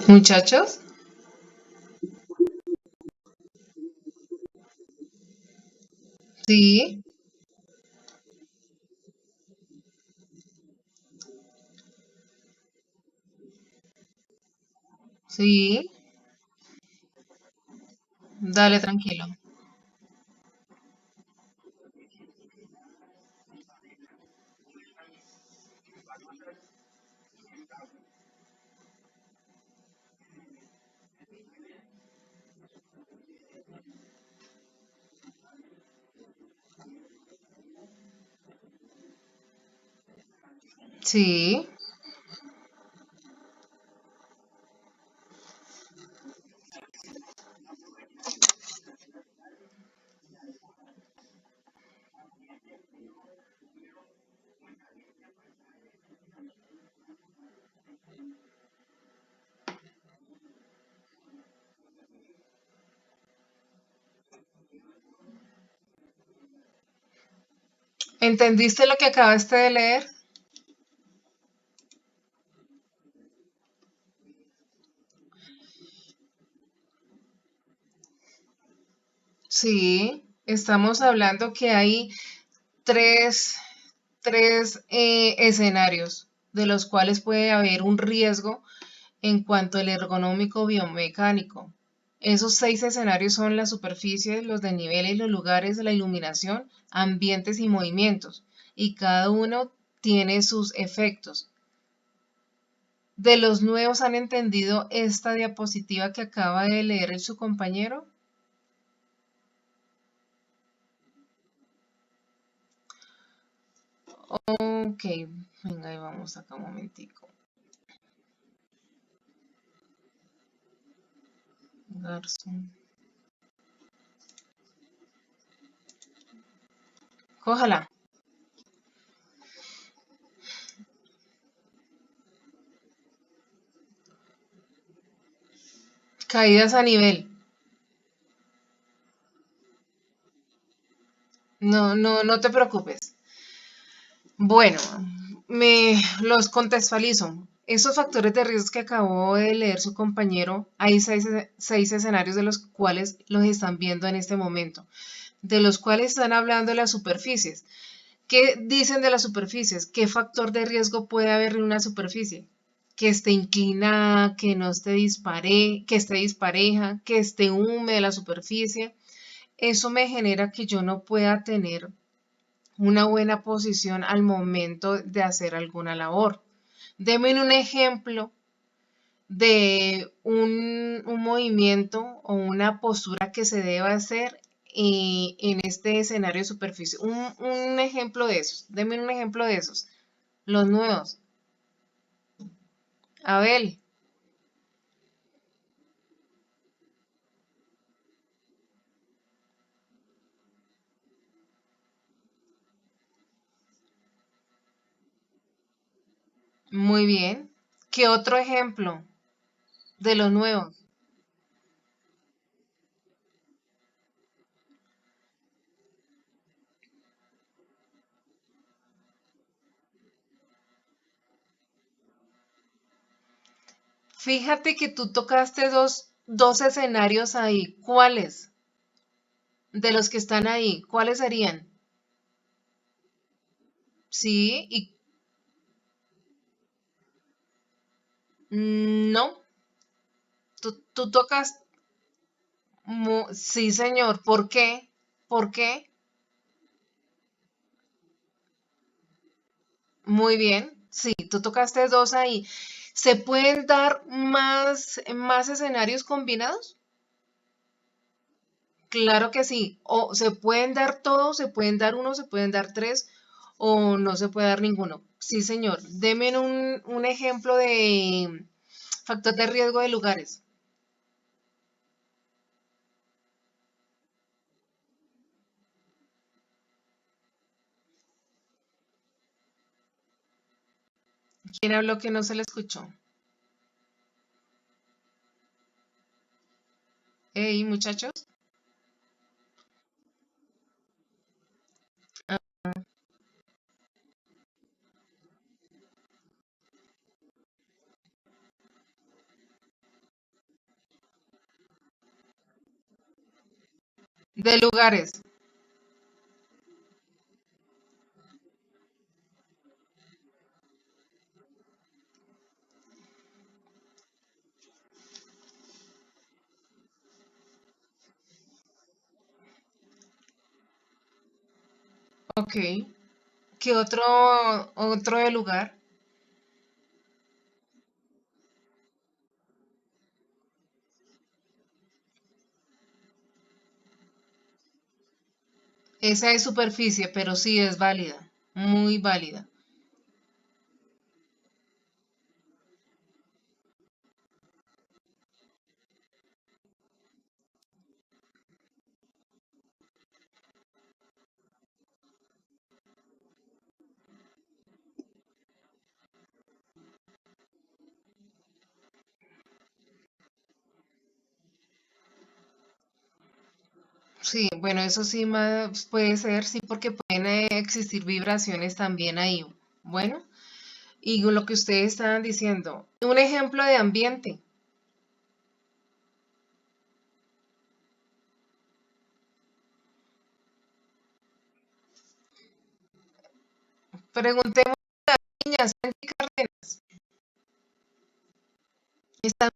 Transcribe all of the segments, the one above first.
Muchachos, sí, sí, dale tranquilo. Sí, ¿entendiste lo que acabaste de leer? Sí, estamos hablando que hay tres, tres escenarios de los cuales puede haber un riesgo en cuanto al ergonómico biomecánico. Esos seis escenarios son la superficie, los desniveles, los lugares, la iluminación, ambientes y movimientos, y cada uno tiene sus efectos. ¿De los nuevos han entendido esta diapositiva que acaba de leer su compañero? Ok, venga, ahí vamos acá un momentico. Garzón. Cójala. Caídas a nivel. No, no, no te preocupes. Bueno, me los contextualizo. Esos factores de riesgo que acabó de leer su compañero, hay seis escenarios de los cuales los están viendo en este momento, de los cuales están hablando de las superficies. ¿Qué dicen de las superficies? ¿Qué factor de riesgo puede haber en una superficie? Que esté inclinada, que no esté que esté dispareja, que esté húmeda la superficie. Eso me genera que yo no pueda tener una buena posición al momento de hacer alguna labor. Deme un ejemplo de un movimiento o una postura que se deba hacer en este escenario de superficie. Un ejemplo de esos. Deme un ejemplo de esos. Los nuevos. Abel, muy bien. ¿Qué otro ejemplo de los nuevos? Fíjate que tú tocaste dos escenarios ahí. ¿Cuáles? De los que están ahí, ¿cuáles serían? Sí, y no, tú tocas, sí, señor. ¿Por qué? ¿Por qué? Muy bien. Sí, tú tocaste dos ahí. ¿Se pueden dar más escenarios combinados? Claro que sí. O se pueden dar todos, se pueden dar uno, se pueden dar tres, o no se puede dar ninguno. Sí, señor. Deme un ejemplo de factor de riesgo de lugares. ¿Quién habló que no se le escuchó? Hey, muchachos. De lugares. Ok. ¿Qué otro de lugar? Esa es superficie, pero sí es válida. Muy válida. Sí, bueno, eso sí más puede ser, sí, porque pueden existir vibraciones también ahí. Bueno, y lo que ustedes estaban diciendo, un ejemplo de ambiente. Preguntemos a las niñas, Sandy Cárdenas, ¿están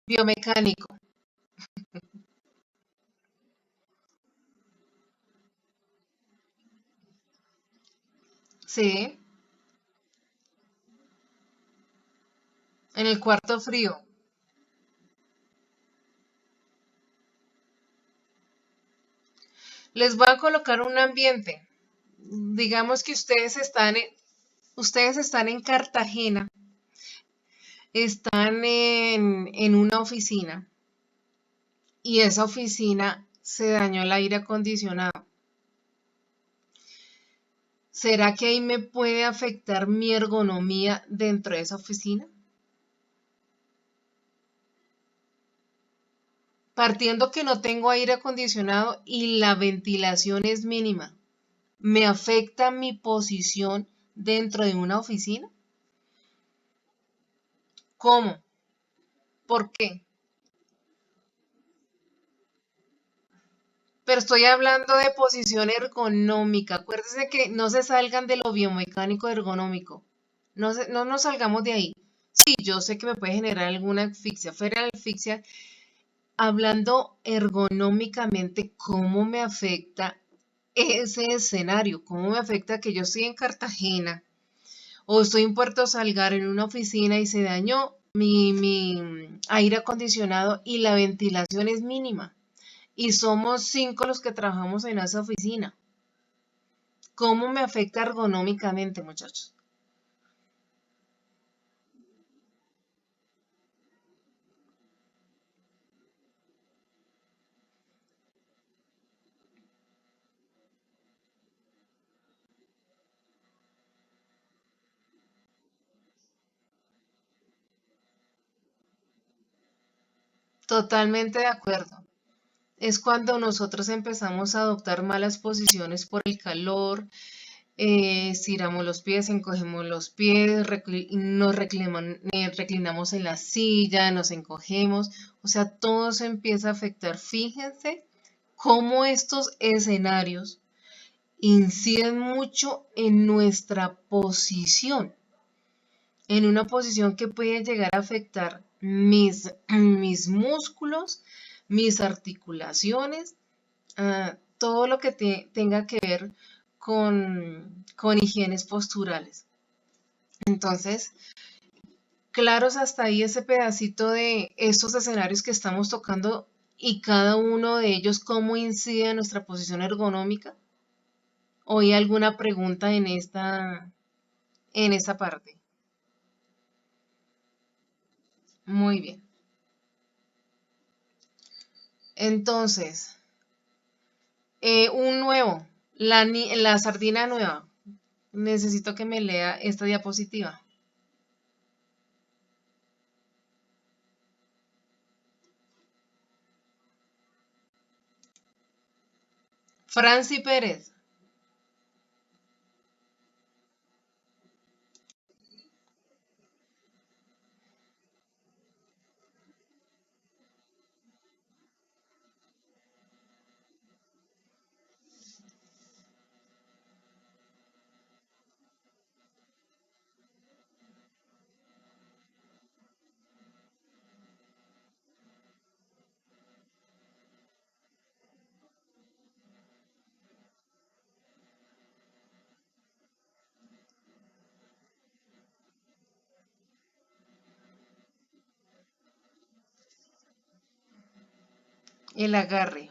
biomecánico? Sí, en el cuarto frío. Les voy a colocar un ambiente. Digamos que ustedes están en Cartagena, están en una oficina y esa oficina se dañó el aire acondicionado. ¿Será que ahí me puede afectar mi ergonomía dentro de esa oficina? Partiendo que no tengo aire acondicionado y la ventilación es mínima, ¿me afecta mi posición dentro de una oficina? ¿Cómo? ¿Por qué? Pero estoy hablando de posición ergonómica. Acuérdense que no se salgan de lo biomecánico ergonómico. No nos salgamos de ahí. Sí, yo sé que me puede generar alguna asfixia. Fuera de la asfixia, hablando ergonómicamente, ¿cómo me afecta ese escenario? ¿Cómo me afecta que yo estoy en Cartagena o estoy en Puerto Salgar en una oficina y se dañó mi aire acondicionado y la ventilación es mínima? Y somos 5 los que trabajamos en esa oficina. ¿Cómo me afecta ergonómicamente, muchachos? Totalmente de acuerdo. Es cuando nosotros empezamos a adoptar malas posiciones por el calor, estiramos los pies, encogemos los pies, reclinamos en la silla, nos encogemos, o sea, todo se empieza a afectar. Fíjense cómo estos escenarios inciden mucho en nuestra posición, en una posición que puede llegar a afectar mis músculos, mis articulaciones, todo lo que tenga que ver con higienes posturales. Entonces, claros hasta ahí ese pedacito de estos escenarios que estamos tocando y cada uno de ellos cómo incide en nuestra posición ergonómica. ¿O hay alguna pregunta en esta parte? Muy bien. Entonces, un nuevo, la sardina nueva. Necesito que me lea esta diapositiva. Franci Pérez. El agarre.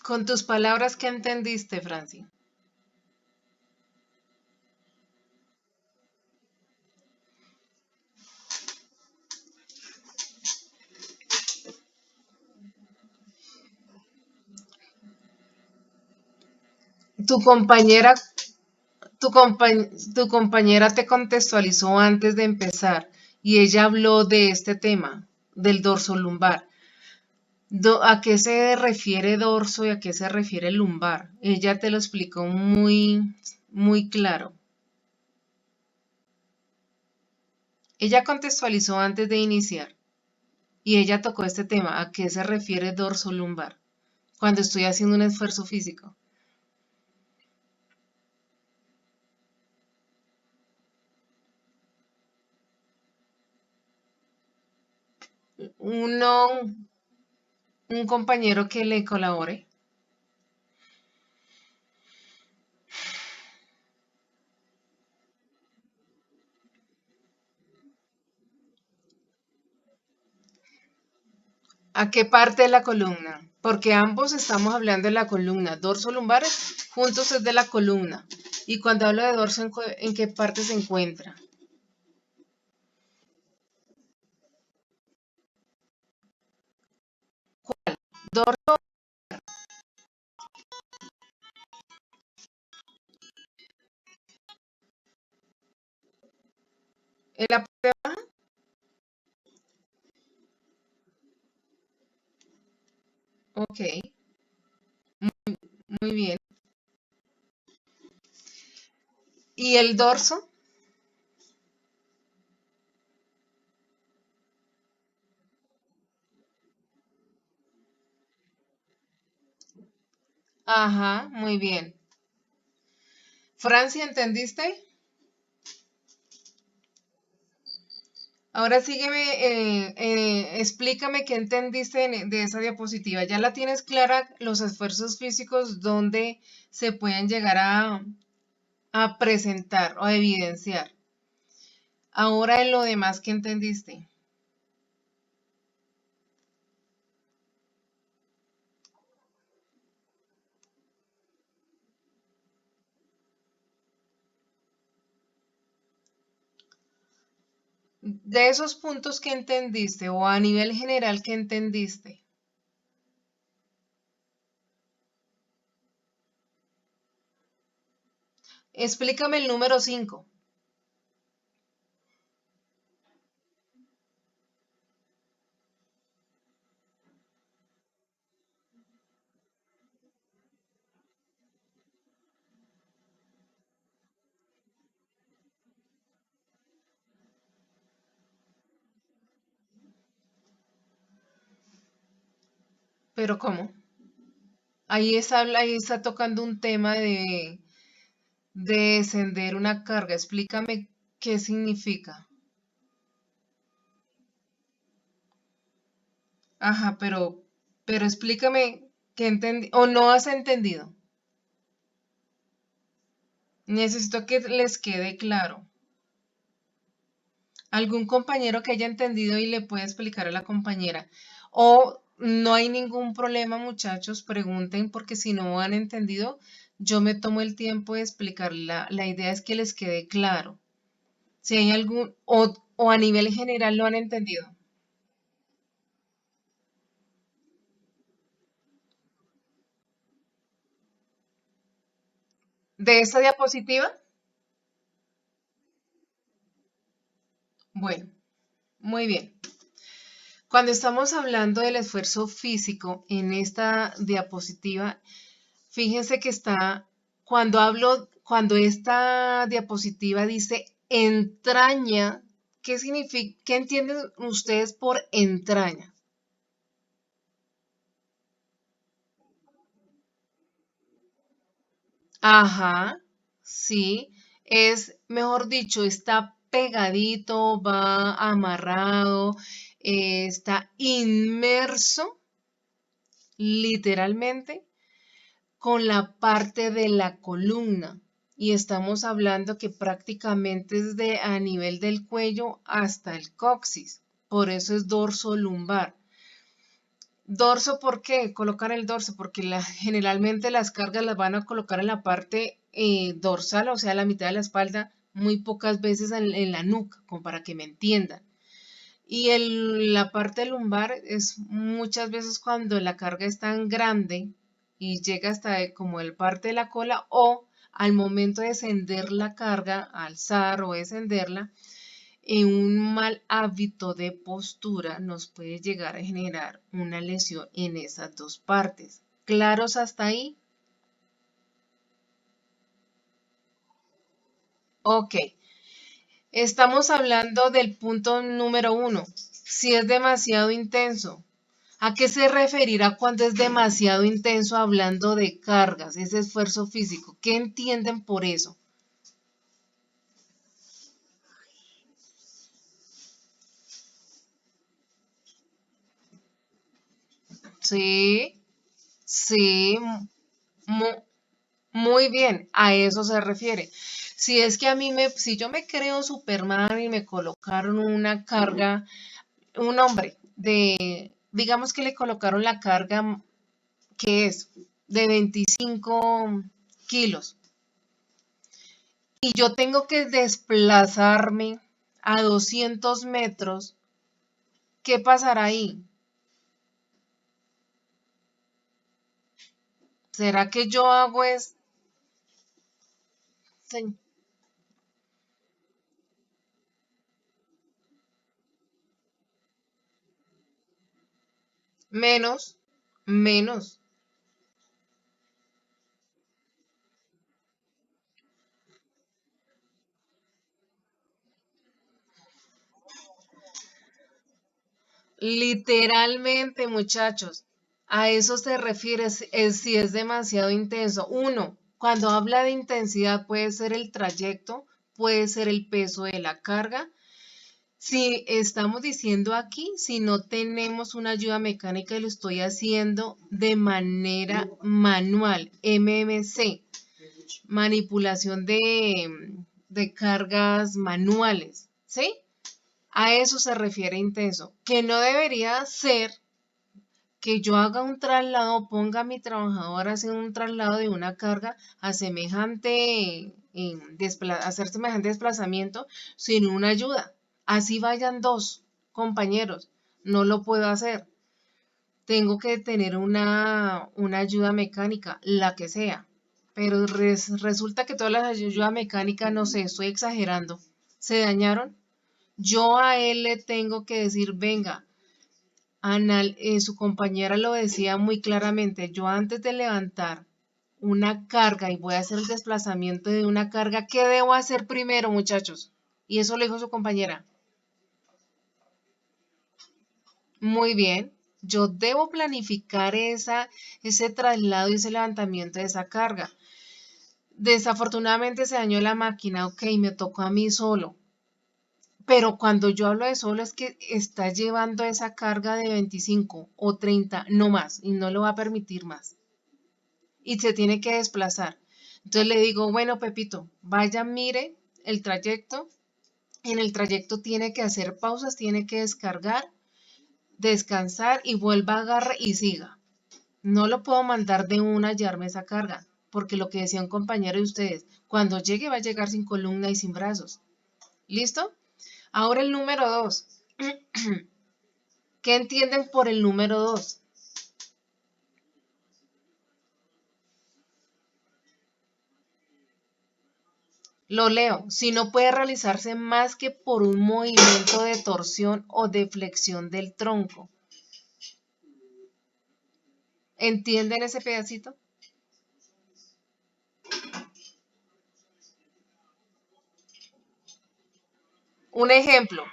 Con tus palabras, ¿qué entendiste, Franci? Tu compañera, tu compañera te contextualizó antes de empezar y ella habló de este tema, del dorso lumbar. ¿A qué se refiere dorso y a qué se refiere lumbar? Ella te lo explicó muy claro. Ella contextualizó antes de iniciar y ella tocó este tema, ¿a qué se refiere dorso lumbar? Cuando estoy haciendo un esfuerzo físico. Uno, un compañero que le colabore. ¿A qué parte de la columna? Porque ambos estamos hablando de la columna. Dorso lumbar juntos es de la columna. Y cuando hablo de dorso, ¿en qué parte se encuentra? Dorso en la parte baja. Ok, muy bien. ¿Y el dorso? Ajá, muy bien. Francia, ¿entendiste? Ahora sígueme, explícame qué entendiste de esa diapositiva. ¿Ya la tienes clara los esfuerzos físicos donde se pueden llegar a presentar o a evidenciar? Ahora en lo demás, ¿qué entendiste? De esos puntos que entendiste o a nivel general que entendiste, explícame el número 5. ¿Pero cómo? Ahí está tocando un tema de descender una carga. Explícame qué significa. Ajá, pero explícame qué entendí o no has entendido. Necesito que les quede claro. Algún compañero que haya entendido y le pueda explicar a la compañera. O no hay ningún problema, muchachos, pregunten porque si no han entendido, yo me tomo el tiempo de explicar. La idea es que les quede claro. Si hay algún, o a nivel general lo han entendido. De esta diapositiva, bueno, muy bien. Cuando estamos hablando del esfuerzo físico en esta diapositiva, fíjense que cuando esta diapositiva dice entraña, ¿qué significa, qué entienden ustedes por entraña? Ajá, sí, es, mejor dicho, está pegadito, va amarrado, está inmerso literalmente con la parte de la columna. Y estamos hablando que prácticamente es de a nivel del cuello hasta el coxis. por eso es dorso lumbar. Dorso, ¿por qué? Colocan el dorso, porque generalmente las cargas las van a colocar en la parte dorsal, o sea, la mitad de la espalda, muy pocas veces en la nuca, como para que me entiendan. Y la parte lumbar es muchas veces cuando la carga es tan grande y llega hasta como el parte de la cola o al momento de descender la carga, alzar o descenderla, en un mal hábito de postura nos puede llegar a generar una lesión en esas dos partes. ¿Claros hasta ahí? Ok. Estamos hablando del punto número 1. Si es demasiado intenso. ¿A qué se referirá cuando es demasiado intenso hablando de cargas, ese esfuerzo físico? ¿Qué entienden por eso? Sí, sí, mu- muy bien, a eso se refiere. Si es que si yo me creo Superman y me colocaron una carga, un hombre digamos que le colocaron la carga que es de 25 kilos y yo tengo que desplazarme a 200 metros, ¿qué pasará ahí? ¿Será que yo hago es se- menos, menos? Literalmente, muchachos, a eso se refiere si es demasiado intenso. Uno, cuando habla de intensidad puede ser el trayecto, puede ser el peso de la carga. Si estamos diciendo aquí, si no tenemos una ayuda mecánica y lo estoy haciendo de manera manual, MMC, manipulación de cargas manuales, ¿sí? A eso se refiere intenso, que no debería ser que yo haga un traslado, ponga a mi trabajador a hacer un traslado de una carga a hacer semejante desplazamiento sin una ayuda. Así vayan dos compañeros, no lo puedo hacer. Tengo que tener una ayuda mecánica, la que sea. Pero resulta que todas las ayudas mecánicas, no sé, estoy exagerando, se dañaron. Yo a él le tengo que decir, venga, su compañera lo decía muy claramente, yo antes de levantar una carga y voy a hacer el desplazamiento de una carga, ¿qué debo hacer primero, muchachos? Y eso lo dijo su compañera. Muy bien, yo debo planificar ese traslado y ese levantamiento de esa carga. Desafortunadamente se dañó la máquina, ok, me tocó a mí solo. Pero cuando yo hablo de solo es que está llevando esa carga de 25 o 30, no más, y no lo va a permitir más. Y se tiene que desplazar. Entonces le digo, bueno, Pepito, vaya, mire el trayecto. En el trayecto tiene que hacer pausas, tiene que descargar, descansar y vuelva a agarrar y siga. No lo puedo mandar de una a llevarme esa carga, porque lo que decía un compañero de ustedes, cuando llegue va a llegar sin columna y sin brazos. ¿Listo? Ahora el número 2. ¿Qué entienden por el número 2? Lo leo. Si no puede realizarse más que por un movimiento de torsión o de flexión del tronco. ¿Entienden ese pedacito? Un ejemplo.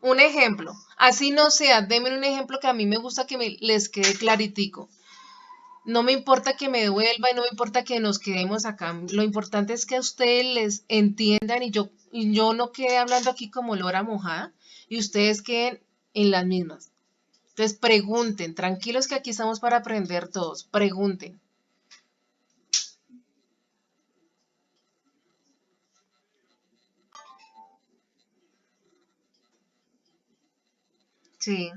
Un ejemplo. Así no sea, denme un ejemplo que a mí me gusta que les quede claritico. No me importa que me devuelva y no me importa que nos quedemos acá. Lo importante es que a ustedes les entiendan y yo no quede hablando aquí como lora mojada y ustedes queden en las mismas. Entonces pregunten, tranquilos que aquí estamos para aprender todos. Pregunten. Sí,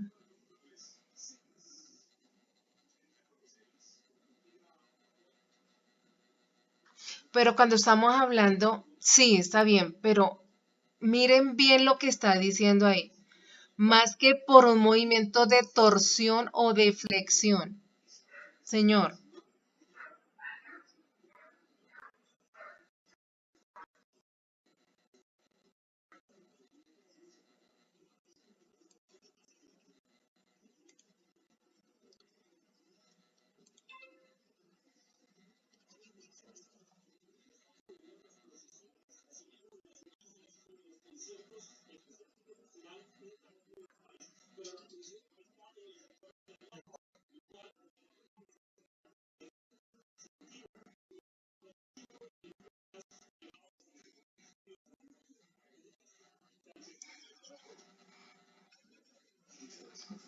pero cuando estamos hablando, sí, está bien, pero miren bien lo que está diciendo ahí. Más que por un movimiento de torsión o de flexión. Señor,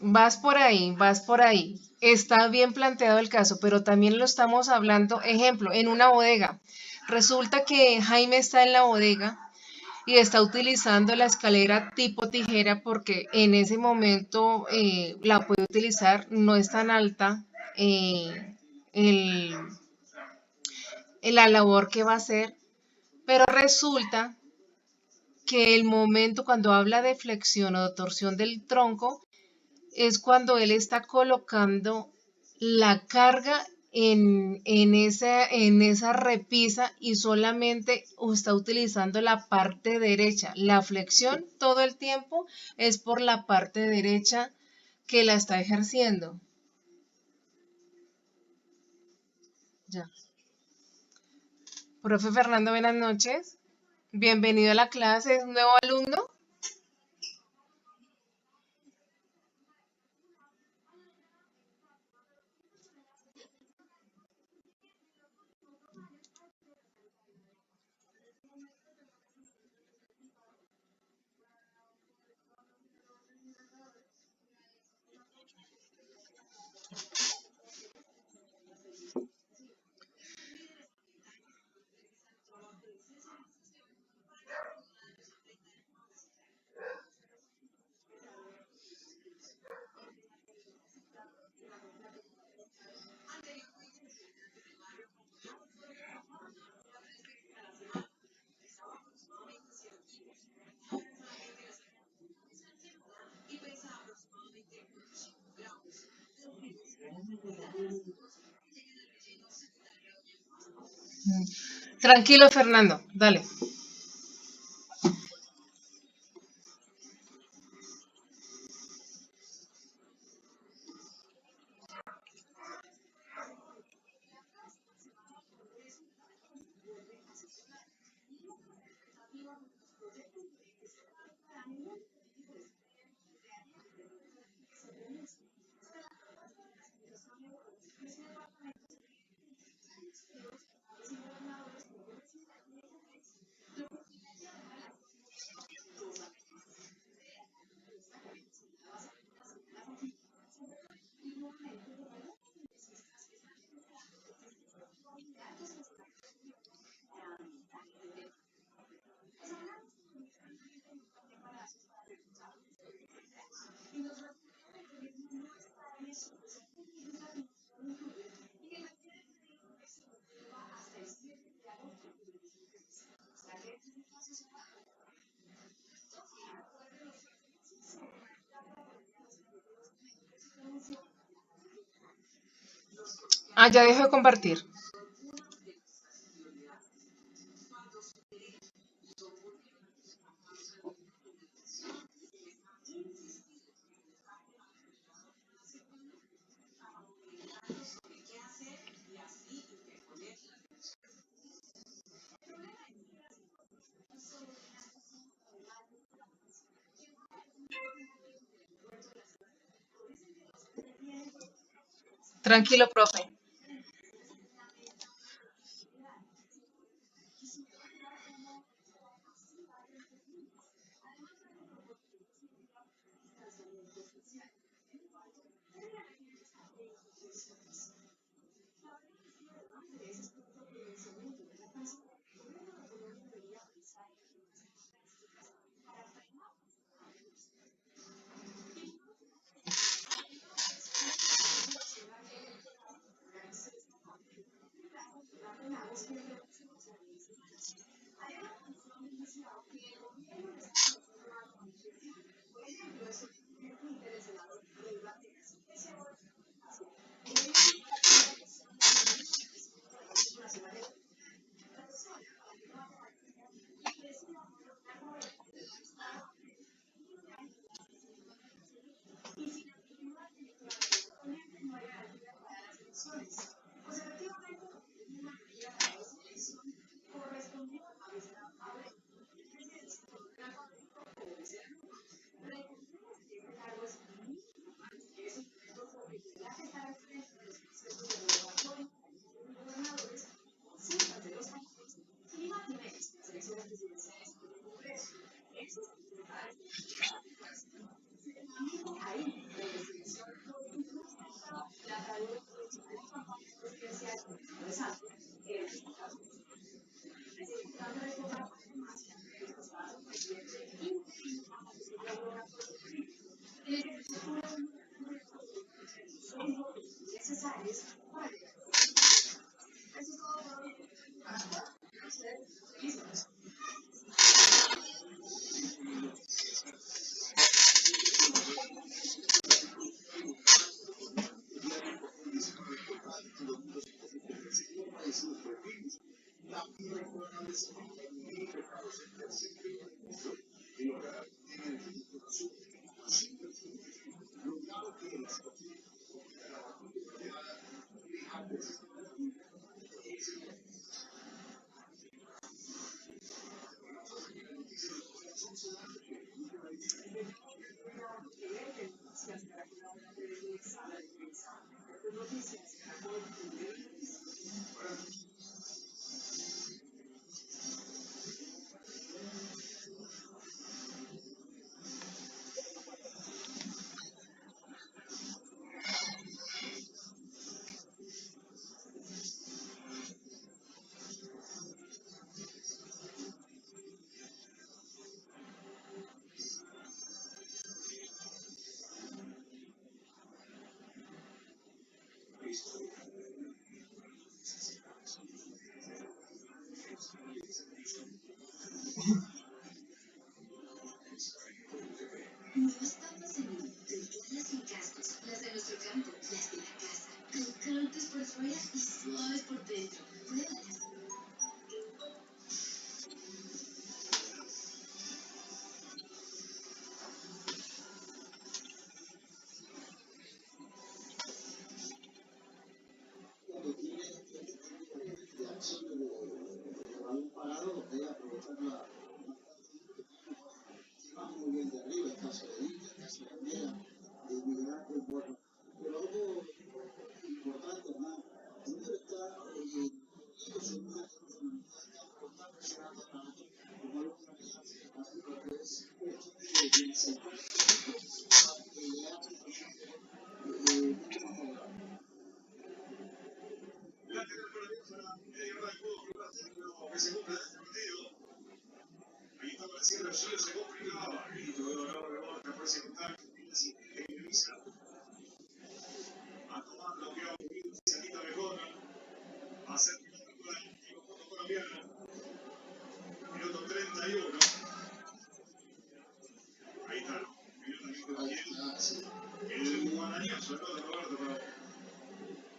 vas por ahí, vas por ahí. Está bien planteado el caso, pero también lo estamos hablando, ejemplo, en una bodega. Resulta que Jaime está en la bodega y está utilizando la escalera tipo tijera porque en ese momento la puede utilizar, no es tan alta el, la labor que va a hacer, pero resulta que el momento cuando habla de flexión o de torsión del tronco es cuando él está colocando la carga en esa repisa y solamente está utilizando la parte derecha. La flexión todo el tiempo es por la parte derecha que la está ejerciendo. Ya. Profe Fernando, buenas noches. Bienvenido a la clase, ¿es un nuevo alumno? Tranquilo, Fernando, dale. Ah, ya dejo de compartir. Tranquilo, profe. Nuevas papas en delgadas y cascos, las de nuestro campo, las de la casa, crocantes por fuera y suaves por dentro. Pruébalas.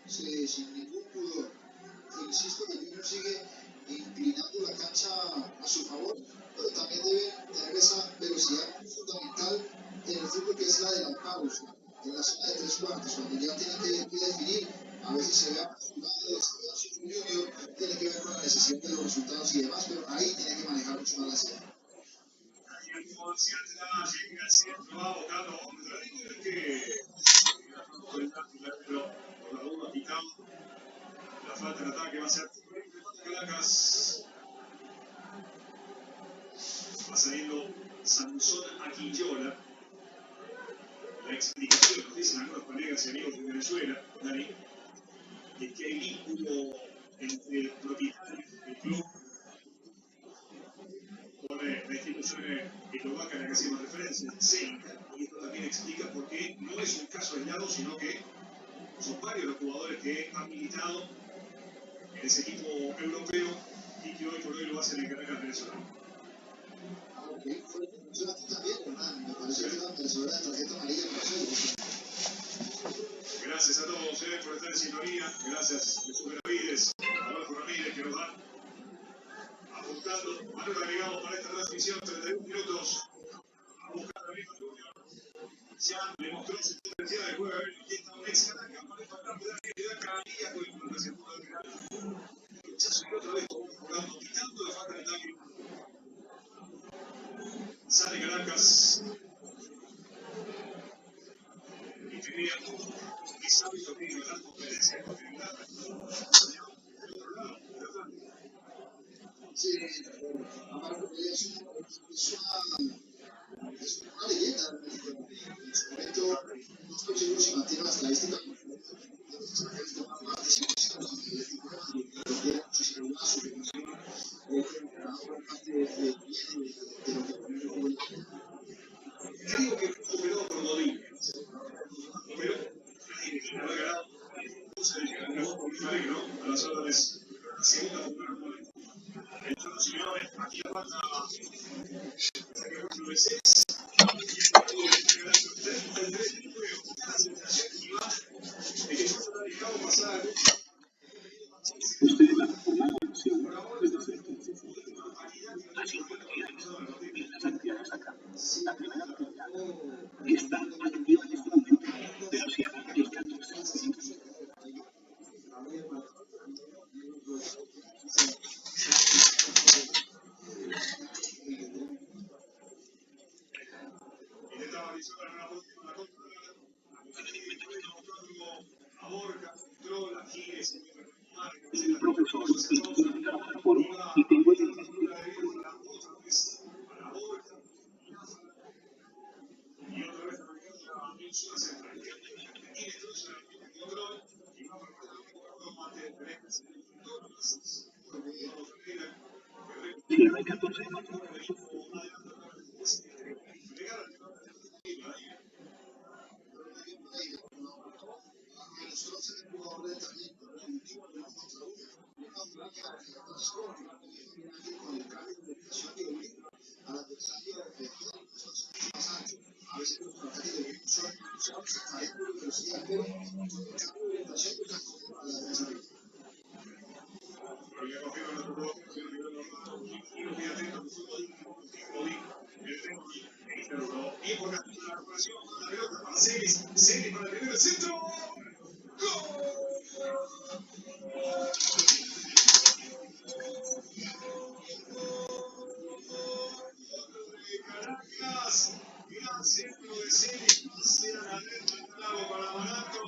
Sí, sin ningún pudor. Insisto que Junior sigue inclinando la cancha a su favor, pero también debe tener esa velocidad fundamental en el fútbol que es la de la pausa, en la zona de tres cuartos, cuando ya tiene que definir, a veces se ve apresurado, Junior tiene que ver con la necesidad de los resultados y demás, pero ahí tiene que manejar mucho más la ansiedad. También, me parece que la merecedora de tarjeta amarilla por eso. Sí, Amargo es una leyenda en México. En su momento, no estoy seguro si mantiene la estadística, Nosotros tenemos un jugador de talento, realmente, uno contra uno. Una placa que pasó, con el cambio de orientación que obliga al adversario a defender nosotros más ancho. A veces los ataques de Wilson se caen por velocidad, pero con el cambio de orientación que transforma a la defensa. Y por la recuperación con la pelota para Celis, Celis para el primer centro. Caracas, gran centro de Celis, hacia la red del lago para Barato,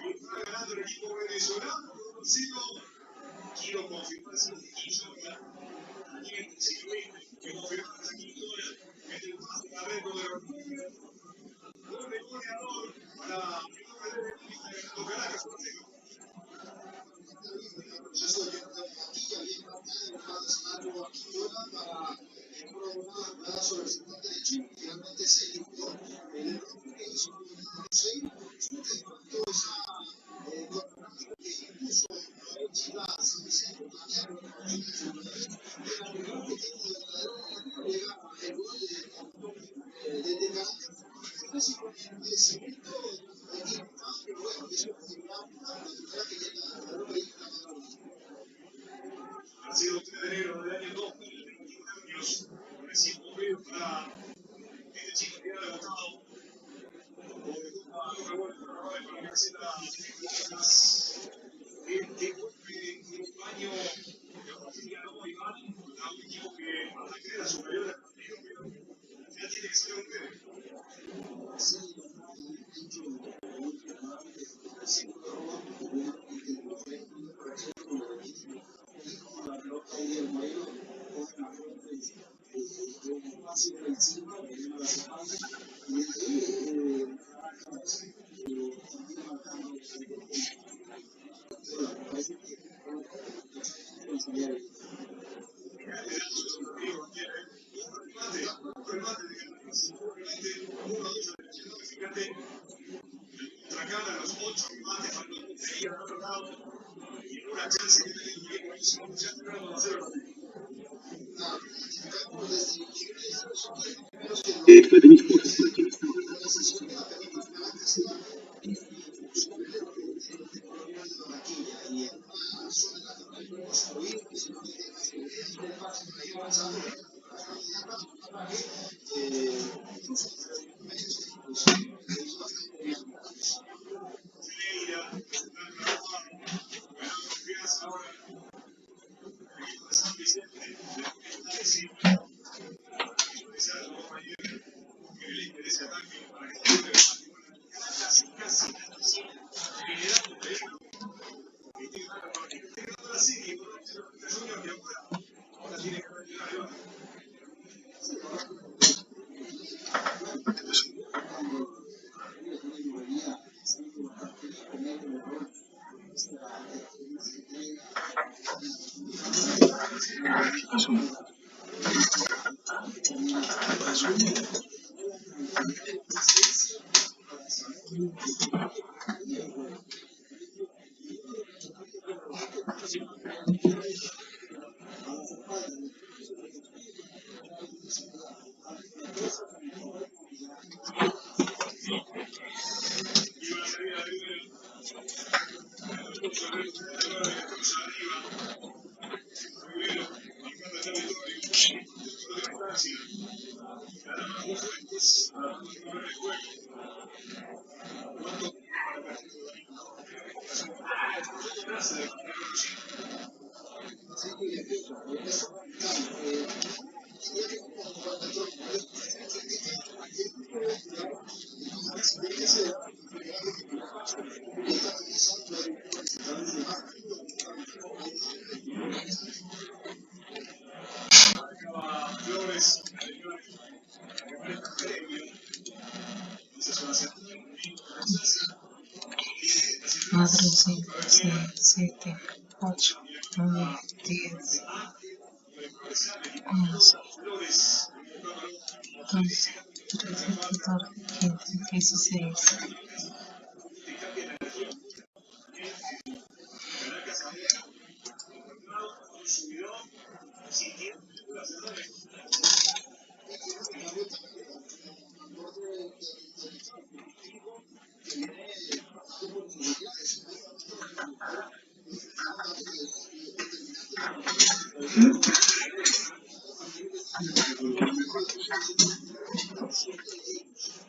y está ganando el equipo venezolano por 1-0. Quiero confirmar si Quilloya, Daniel Silvestre, que confirma esa Quilloya, es el más carrero de los gol de goleador para que no perder el límite de ganando Caracas 1-0. Proceso de Matilla, bien marcado, el escenario Quilloya para una jugada sobre el sector derecho, finalmente se eliminó el error que hizo el 6, sustituyendo esa contraataque que impuso Chivas San Vicente, Daniel, el rival que tiene de verdadero llega el gol de Caracas, casi con el merecimiento equivocado, pero bueno, eso es una primera que llega al verdadero peligro. Ha sido 3 de enero del año 2000, 21 años, recién cumplido para este chico que ha debutado como debuta Luca Gol para la camiseta de golpe en un baño brasiliano Iván, a un equipo que hasta que era superior al partido, pero ya tiene que ser un bebé. Sí, la pelota y el modelo con la pelota un pase por encima, viene a la espalda y ahí también marcando parece que un remate de Caracas, un remate 1-2 fíjate, contracara a los 8 remates cuando tenía al otro lado y en una chance que tenía un equipo buenísimo, ya tiraron a 0. Flores, 4, 5, 6, 7, 8, 9, 10, Eso. Entonces, 13, 14, 15, 16.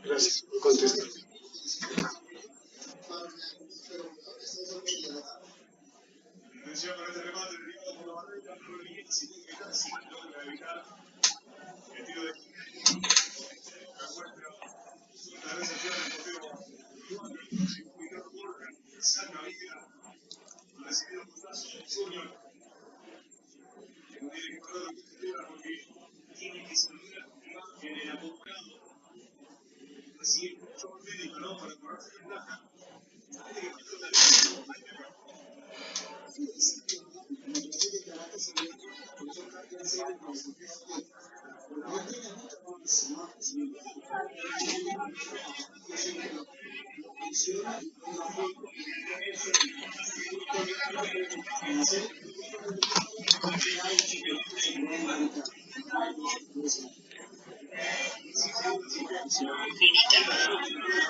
Gracias. Contesta.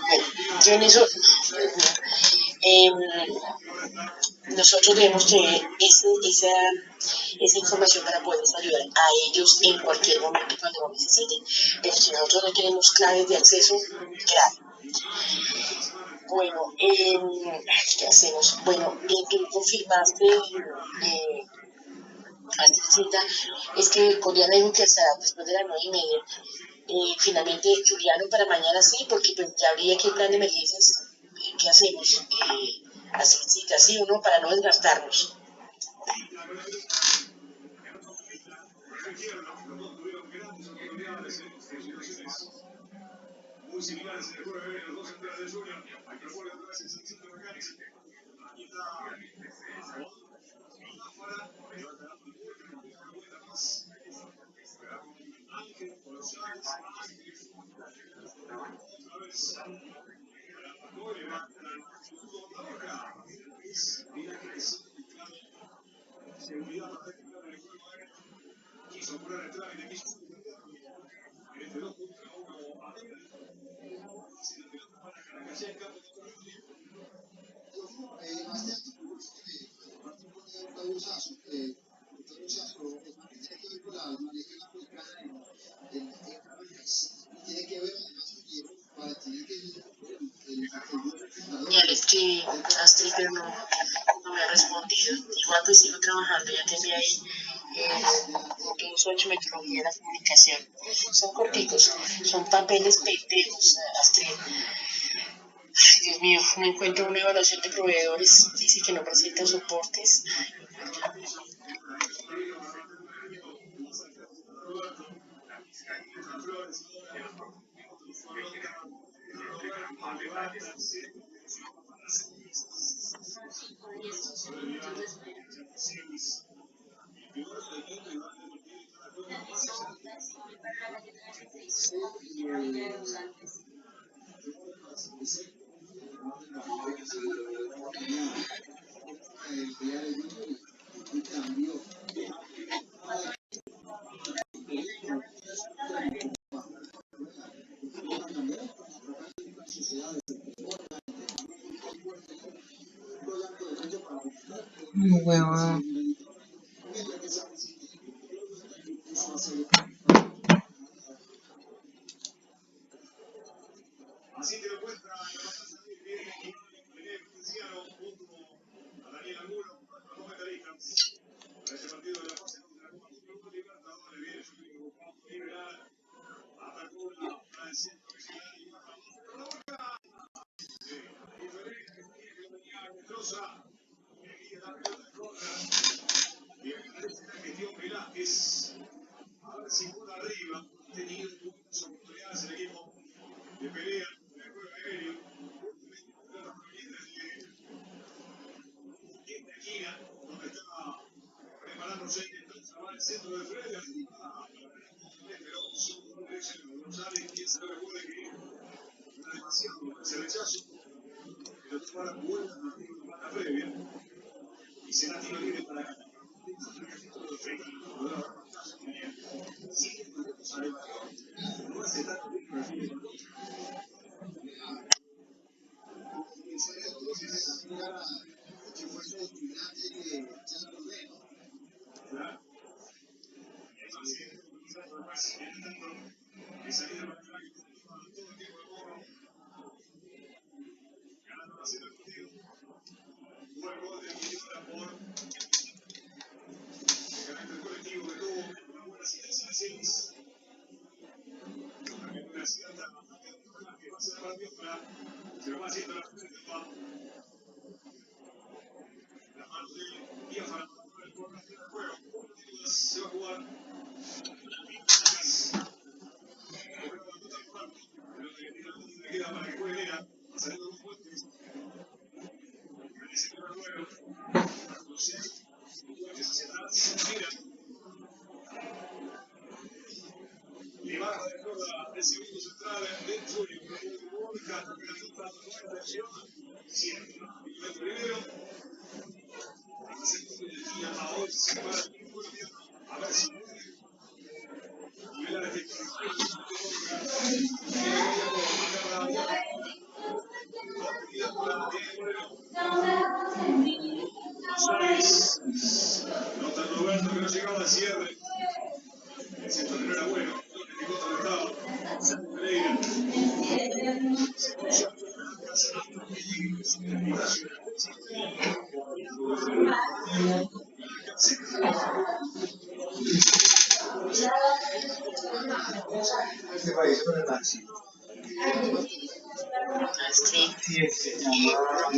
Bueno, yo en eso, em, nosotros debemos tener esa información para poderles ayudar a ellos en cualquier momento cuando lo necesiten. Pero si nosotros no tenemos claves de acceso, grave. Bueno, ¿qué hacemos? Bueno, tú confirmaste, Patricita, es que Coreana dijo que hasta después de las 9:30. Finalmente, Juliano, para mañana sí, porque pues ya habría que el plan de emergencias. ¿Qué hacemos? Así, sí, así uno para no desgastarnos. Ya le escribí a Astrid, pero no me ha respondido. Igual pues sigo trabajando, ya te envié ahí lo que uso 8 metodología de la comunicación. Son corticos, son papeles pendejos, Astrid. Ay, Dios mío, no encuentro una evaluación de proveedores, dice que no presenta soportes. Huevón. que fue el estudiante de Jan Rodeno. Sí,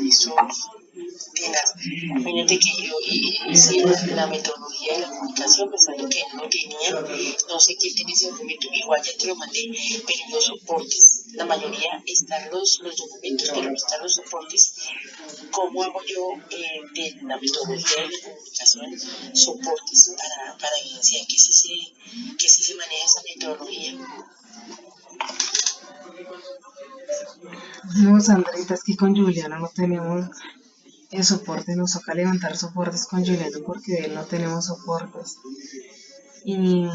eso tenaz. Imagínate que yo hice la metodología de la comunicación pensando que no tenía, no sé qué tiene ese documento, igual ya te lo mandé, pero los soportes, la mayoría están los documentos, pero no están los soportes. ¿Cómo hago yo de la metodología de la comunicación soportes para evidenciar que sí se maneja esa metodología? No, Sandrita, es que con Juliana no tenemos el soporte, nos toca levantar soportes con Juliana porque de él no tenemos soportes. Y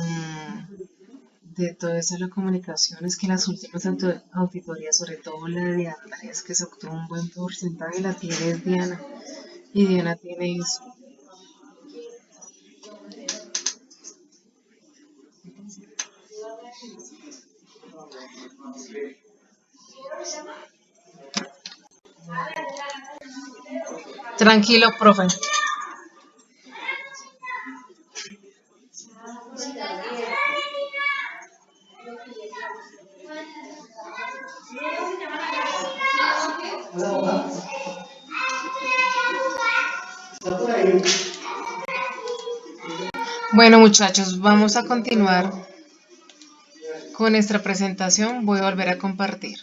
de todo eso de la comunicación es que las últimas auditorías, sobre todo la de Andrés, que se obtuvo un buen porcentaje, la tiene es Diana. Y Diana tiene eso. Tranquilo, profe. Bueno, muchachos, vamos a continuar con nuestra presentación. Voy a volver a compartir.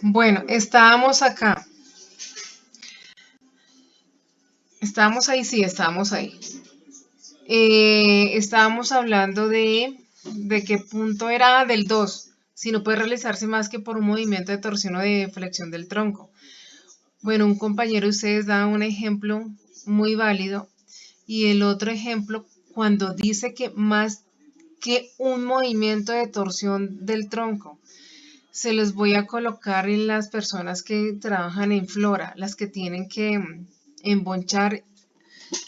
Bueno, estábamos acá. Estábamos ahí, sí, estábamos ahí. Estábamos hablando de qué punto era del 2, si no puede realizarse más que por un movimiento de torsión o de flexión del tronco. Bueno, un compañero de ustedes da un ejemplo muy válido y el otro ejemplo cuando dice que más que un movimiento de torsión del tronco. Se los voy a colocar en las personas que trabajan en flora, las que tienen que embonchar.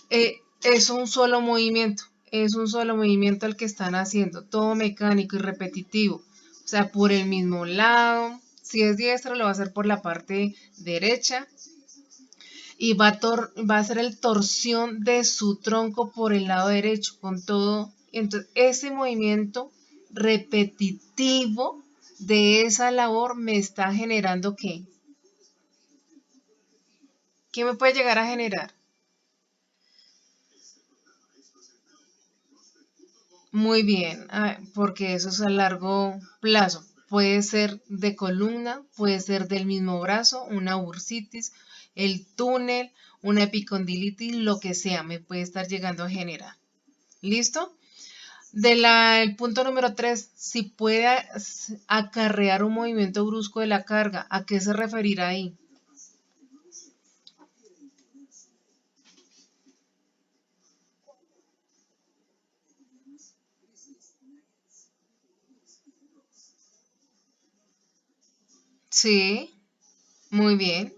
Es un solo movimiento, el que están haciendo, todo mecánico y repetitivo, o sea, por el mismo lado. Si es diestro, lo va a hacer por la parte derecha y va a hacer el torsión de su tronco por el lado derecho, con todo. Entonces, ese movimiento repetitivo de esa labor me está generando ¿qué? ¿Qué me puede llegar a generar? Muy bien, porque eso es a largo plazo. puede ser de columna, puede ser del mismo brazo, una bursitis, el túnel, una epicondilitis, lo que sea, me puede estar llegando a generar. ¿Listo? El punto número 3, si puede acarrear un movimiento brusco de la carga, ¿a qué se referirá ahí? Sí, muy bien.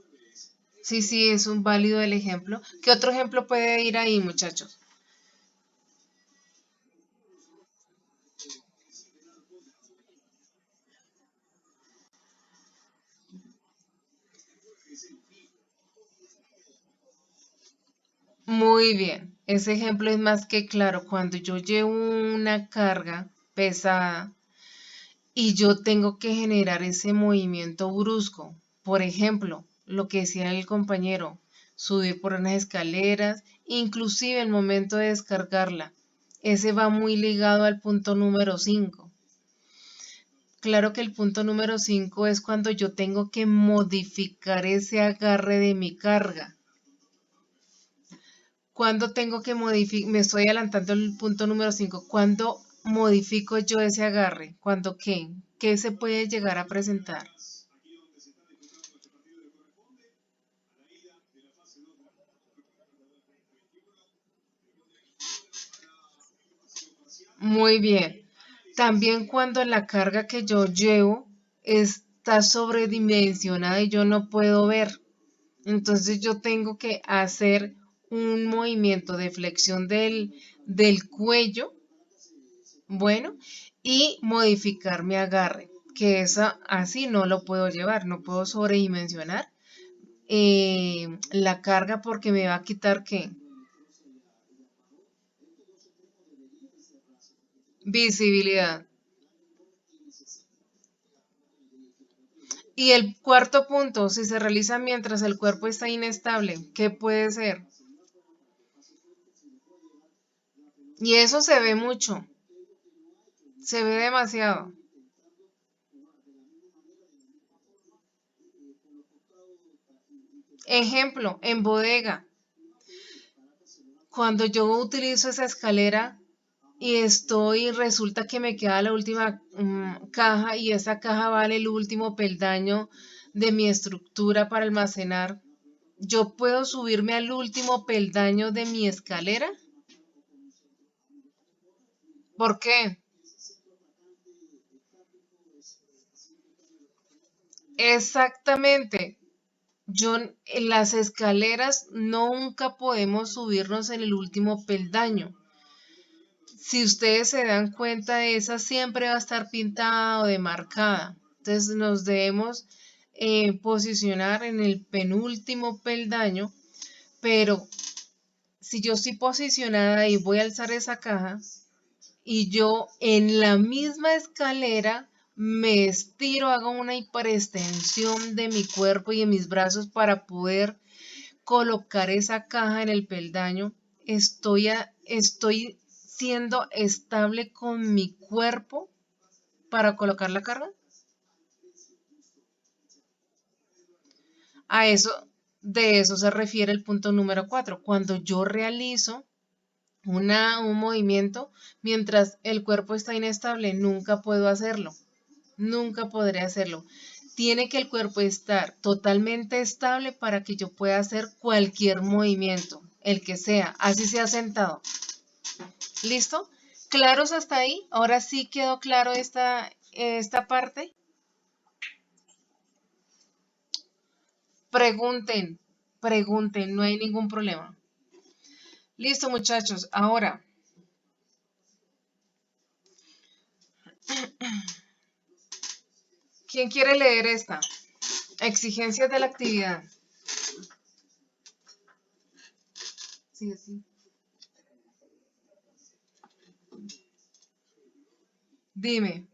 Sí, sí, es un válido el ejemplo. ¿Qué otro ejemplo puede ir ahí, muchachos? Muy bien. Ese ejemplo es más que claro. Cuando yo llevo una carga pesada y yo tengo que generar ese movimiento brusco, por ejemplo, lo que decía el compañero, subir por unas escaleras, inclusive el momento de descargarla. Ese va muy ligado al punto número 5. Claro que el punto número 5 es cuando yo tengo que modificar ese agarre de mi carga. ¿Cuándo tengo que modificar? Me estoy adelantando el punto número 5. ¿Cuándo modifico yo ese agarre? ¿Cuándo qué? ¿Qué se puede llegar a presentar? Muy bien. También cuando la carga que yo llevo está sobredimensionada y yo no puedo ver. Entonces yo tengo que hacer un movimiento de flexión del cuello, bueno, y modificar mi agarre, que esa así no lo puedo llevar, no puedo sobredimensionar la carga porque me va a quitar ¿qué? Visibilidad. Y el cuarto punto, si se realiza mientras el cuerpo está inestable, ¿qué puede ser? Y eso se ve mucho, se ve demasiado. Ejemplo, en bodega, cuando yo utilizo esa escalera resulta que me queda la última caja y esa caja vale el último peldaño de mi estructura para almacenar. ¿Yo puedo subirme al último peldaño de mi escalera? ¿Por qué? Exactamente. En las escaleras nunca podemos subirnos en el último peldaño. Si ustedes se dan cuenta, esa siempre va a estar pintada o demarcada. Entonces nos debemos posicionar en el penúltimo peldaño, pero si yo estoy posicionada y voy a alzar esa caja y yo en la misma escalera me estiro, hago una hiperextensión de mi cuerpo y de mis brazos para poder colocar esa caja en el peldaño, estoy siendo estable con mi cuerpo para colocar la carga. A eso, de eso se refiere el punto número 4. Cuando yo realizo un movimiento mientras el cuerpo está inestable, nunca puedo hacerlo. Nunca podré hacerlo. Tiene que el cuerpo estar totalmente estable para que yo pueda hacer cualquier movimiento, el que sea, así sea sentado. ¿Listo? ¿Claros hasta ahí? Ahora sí quedó claro esta parte. Pregunten, pregunten, no hay ningún problema. Listo, muchachos. Ahora, ¿quién quiere leer esta? Exigencias de la actividad. Sí, sí. Dime.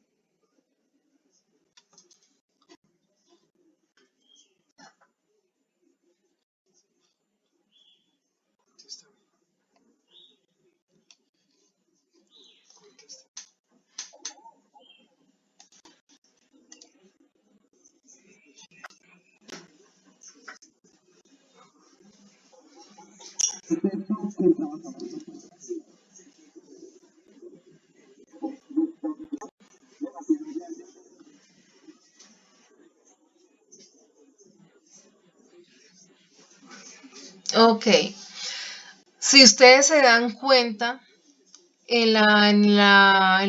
Ok, si ustedes se dan cuenta en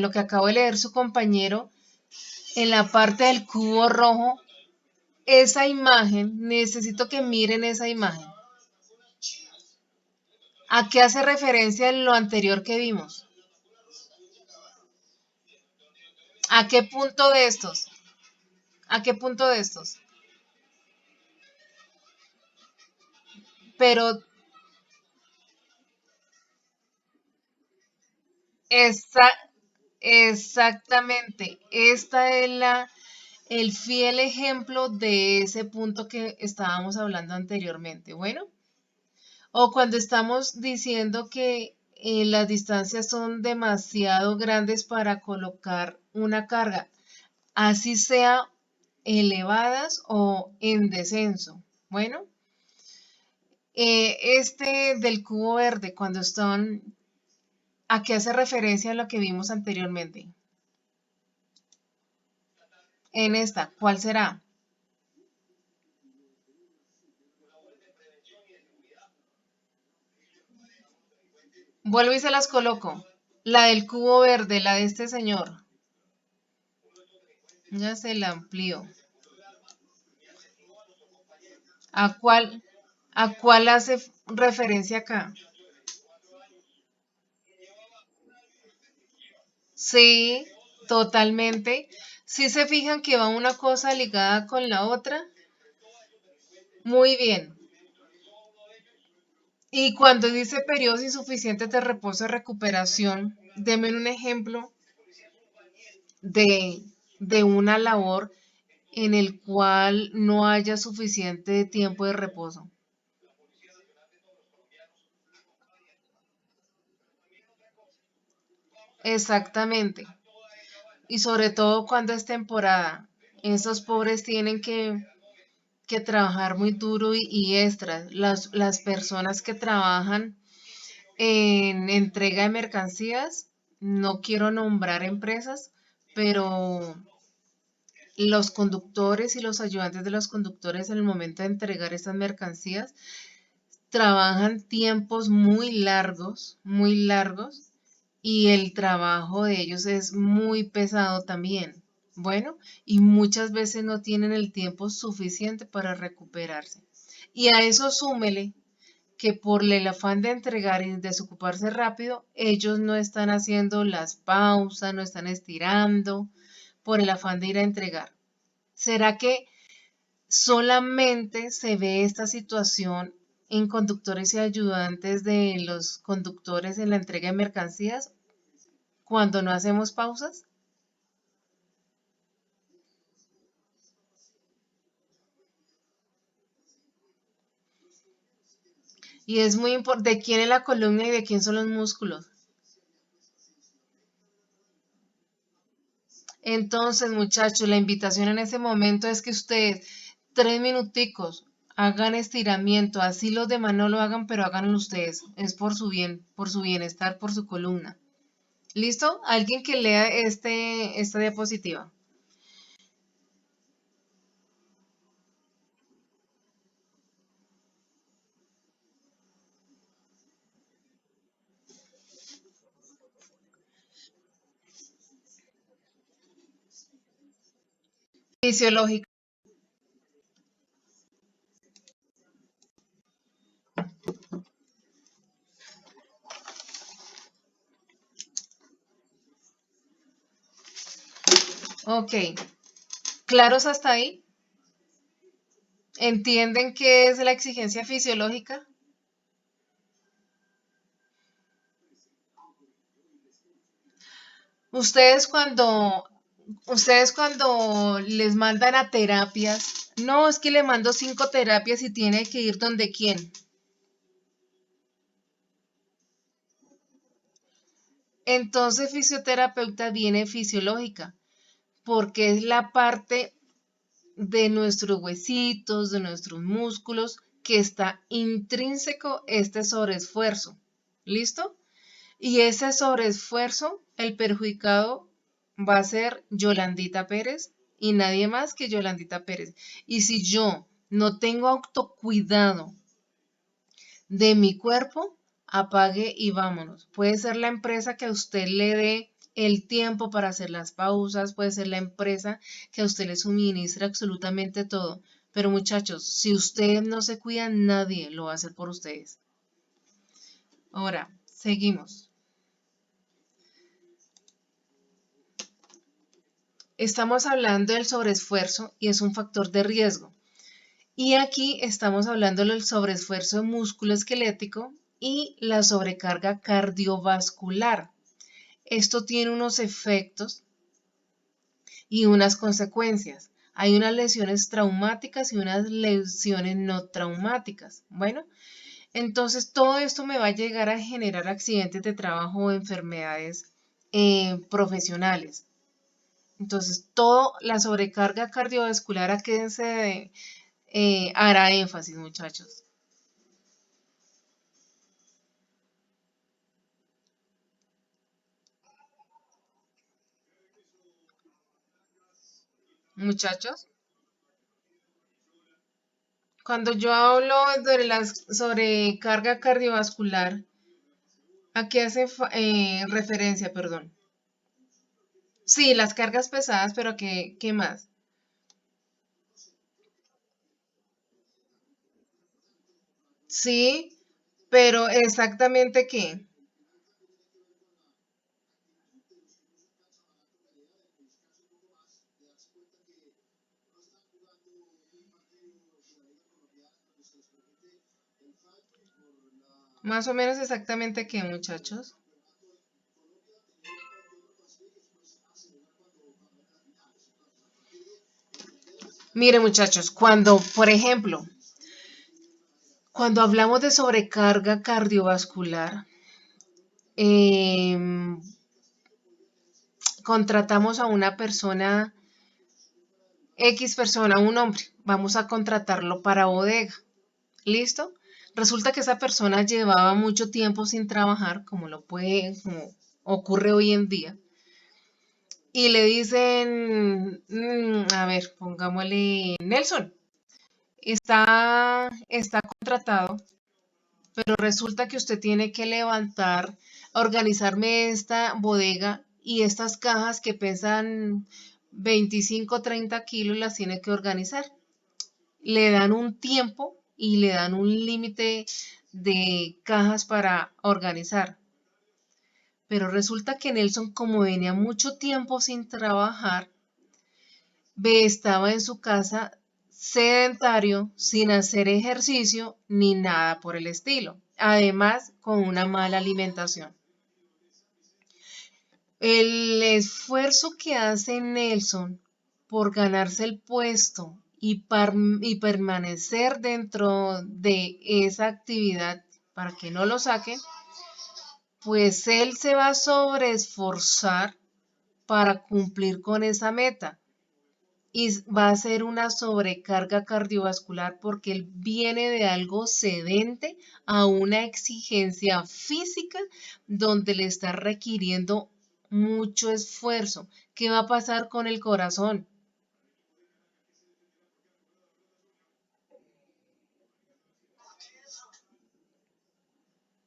lo que acabo de leer su compañero, en la parte del cubo rojo, esa imagen, necesito que miren esa imagen. ¿A qué hace referencia en lo anterior que vimos? ¿A qué punto de estos? ¿A qué punto de estos? Pero esta, exactamente, esta es el fiel ejemplo de ese punto que estábamos hablando anteriormente. Bueno, o cuando estamos diciendo que las distancias son demasiado grandes para colocar una carga, así sea elevadas o en descenso. Bueno, este del cubo verde, cuando están, ¿a qué hace referencia a lo que vimos anteriormente? En esta, ¿cuál será? Vuelvo y se las coloco. La del cubo verde, la de este señor. Ya se la amplío. ¿A cuál hace referencia acá? Sí, totalmente. Si se fijan que va una cosa ligada con la otra, muy bien. Y cuando dice periodos insuficientes de reposo y recuperación, denme un ejemplo de, de una labor en el cual no haya suficiente tiempo de reposo. Exactamente. Y sobre todo cuando es temporada. Esos pobres tienen que trabajar muy duro y extras. Las personas que trabajan en entrega de mercancías, no quiero nombrar empresas, pero los conductores y los ayudantes de los conductores en el momento de entregar estas mercancías trabajan tiempos muy largos, y el trabajo de ellos es muy pesado también. Bueno, y muchas veces no tienen el tiempo suficiente para recuperarse. Y a eso súmele que por el afán de entregar y desocuparse rápido, ellos no están haciendo las pausas, no están estirando por el afán de ir a entregar. ¿Será que solamente se ve esta situación en conductores y ayudantes de los conductores en la entrega de mercancías cuando no hacemos pausas? Y es muy importante de quién es la columna y de quién son los músculos. Entonces, muchachos, la invitación en ese momento es que ustedes 3 minuticos hagan estiramiento, así los demás no lo hagan, pero háganlo ustedes. Es por su bien, por su bienestar, por su columna. ¿Listo? Alguien que lea esta diapositiva. Fisiológica. Ok. ¿Claros hasta ahí? ¿Entienden qué es la exigencia fisiológica? Ustedes cuando, ustedes cuando les mandan a terapias, no, es que le mando 5 terapias y tiene que ir donde quién. Entonces fisioterapeuta viene fisiológica, porque es la parte de nuestros huesitos, de nuestros músculos que está intrínseco este sobreesfuerzo. ¿Listo? Y ese sobreesfuerzo, el perjudicado va a ser Yolandita Pérez y nadie más que Yolandita Pérez. Y si yo no tengo autocuidado de mi cuerpo, apague y vámonos. Puede ser la empresa que a usted le dé el tiempo para hacer las pausas, puede ser la empresa que a usted le suministre absolutamente todo. Pero muchachos, si ustedes no se cuidan, nadie lo va a hacer por ustedes. Ahora, seguimos. Estamos hablando del sobreesfuerzo y es un factor de riesgo. Y aquí estamos hablando del sobreesfuerzo musculoesquelético y la sobrecarga cardiovascular. Esto tiene unos efectos y unas consecuencias. Hay unas lesiones traumáticas y unas lesiones no traumáticas. Bueno, entonces todo esto me va a llegar a generar accidentes de trabajo o enfermedades profesionales. Entonces, toda la sobrecarga cardiovascular, ¿a qué se hará énfasis, muchachos? Muchachos, cuando yo hablo de la sobrecarga cardiovascular, ¿a qué hace referencia, perdón? Sí, las cargas pesadas, pero ¿qué más? Sí, pero exactamente qué. Más o menos exactamente qué, muchachos. Mire, muchachos, cuando, por ejemplo, cuando hablamos de sobrecarga cardiovascular, em, contratamos a una persona, X persona, un hombre, vamos a contratarlo para bodega. ¿Listo? Resulta que esa persona llevaba mucho tiempo sin trabajar, como ocurre hoy en día, y le dicen, a ver, pongámosle Nelson, está contratado, pero resulta que usted tiene que levantar, organizarme esta bodega y estas cajas que pesan 25 o 30 kilos las tiene que organizar. Le dan un tiempo y le dan un límite de cajas para organizar. Pero resulta que Nelson, como venía mucho tiempo sin trabajar, estaba en su casa sedentario, sin hacer ejercicio ni nada por el estilo. Además, con una mala alimentación. El esfuerzo que hace Nelson por ganarse el puesto y permanecer dentro de esa actividad para que no lo saquen, pues él se va a sobreesforzar para cumplir con esa meta y va a ser una sobrecarga cardiovascular porque él viene de algo sedente a una exigencia física donde le está requiriendo mucho esfuerzo. ¿Qué va a pasar con el corazón?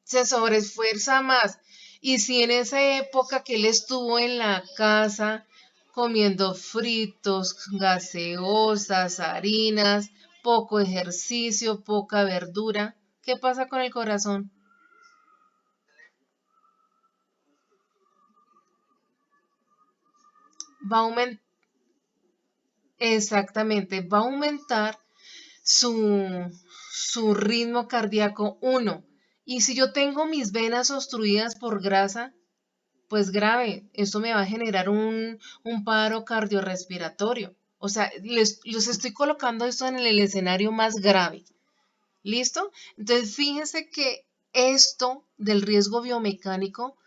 Se sobreesfuerza más. Y si en esa época que él estuvo en la casa comiendo fritos, gaseosas, harinas, poco ejercicio, poca verdura, ¿qué pasa con el corazón? Va a aumentar, exactamente, va a aumentar su ritmo cardíaco uno. Y si yo tengo mis venas obstruidas por grasa, pues grave, esto me va a generar un paro cardiorrespiratorio. O sea, los estoy colocando esto en el escenario más grave. ¿Listo? Entonces, fíjense que esto del riesgo biomecánico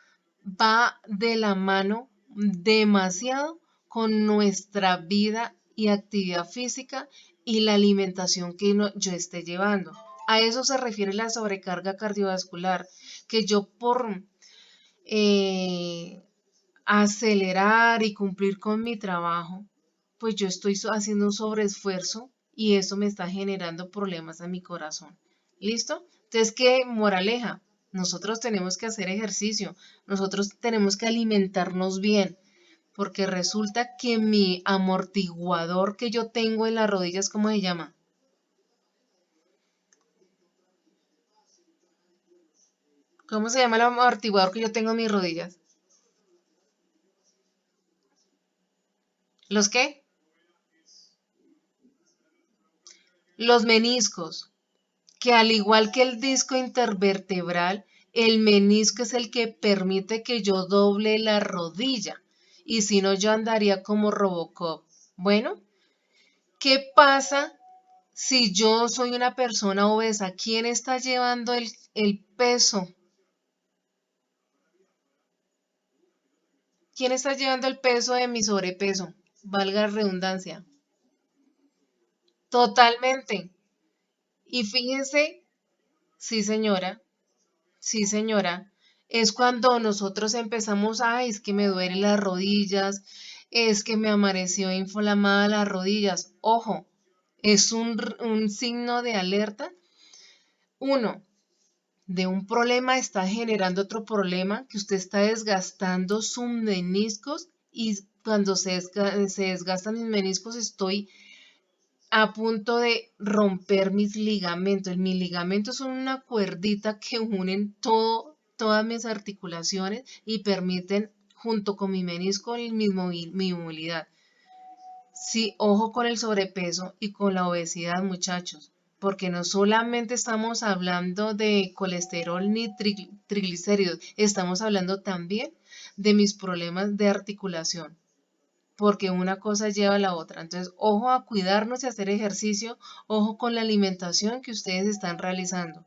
va de la mano demasiado con nuestra vida y actividad física y la alimentación que yo esté llevando. A eso se refiere la sobrecarga cardiovascular, que yo por eh, acelerar y cumplir con mi trabajo, pues yo estoy haciendo un sobreesfuerzo y eso me está generando problemas a mi corazón. ¿Listo? Entonces, ¿qué moraleja? Nosotros tenemos que hacer ejercicio, nosotros tenemos que alimentarnos bien, porque resulta que mi amortiguador que yo tengo en las rodillas, ¿cómo se llama? ¿Cómo se llama el amortiguador que yo tengo en mis rodillas? ¿Los qué? Los meniscos, que al igual que el disco intervertebral, el menisco es el que permite que yo doble la rodilla. Y si no, yo andaría como Robocop. Bueno, ¿qué pasa si yo soy una persona obesa? ¿Quién está llevando el peso? ¿Quién está llevando el peso de mi sobrepeso? Valga la redundancia. Totalmente. Y fíjense, sí señora, sí señora, es cuando nosotros empezamos, ay, es que me duelen las rodillas, es que me amaneció inflamada las rodillas. Ojo, es un signo de alerta. Uno, de un problema está generando otro problema, que usted está desgastando sus meniscos y cuando se desgastan mis meniscos estoy a punto de romper mis ligamentos. Mis ligamentos son una cuerdita que unen todas mis articulaciones y permiten, junto con mi menisco, mi movilidad. Sí, ojo con el sobrepeso y con la obesidad, muchachos, porque no solamente estamos hablando de colesterol ni triglicéridos, estamos hablando también de mis problemas de articulación, porque una cosa lleva a la otra. Entonces, ojo a cuidarnos y hacer ejercicio, ojo con la alimentación que ustedes están realizando.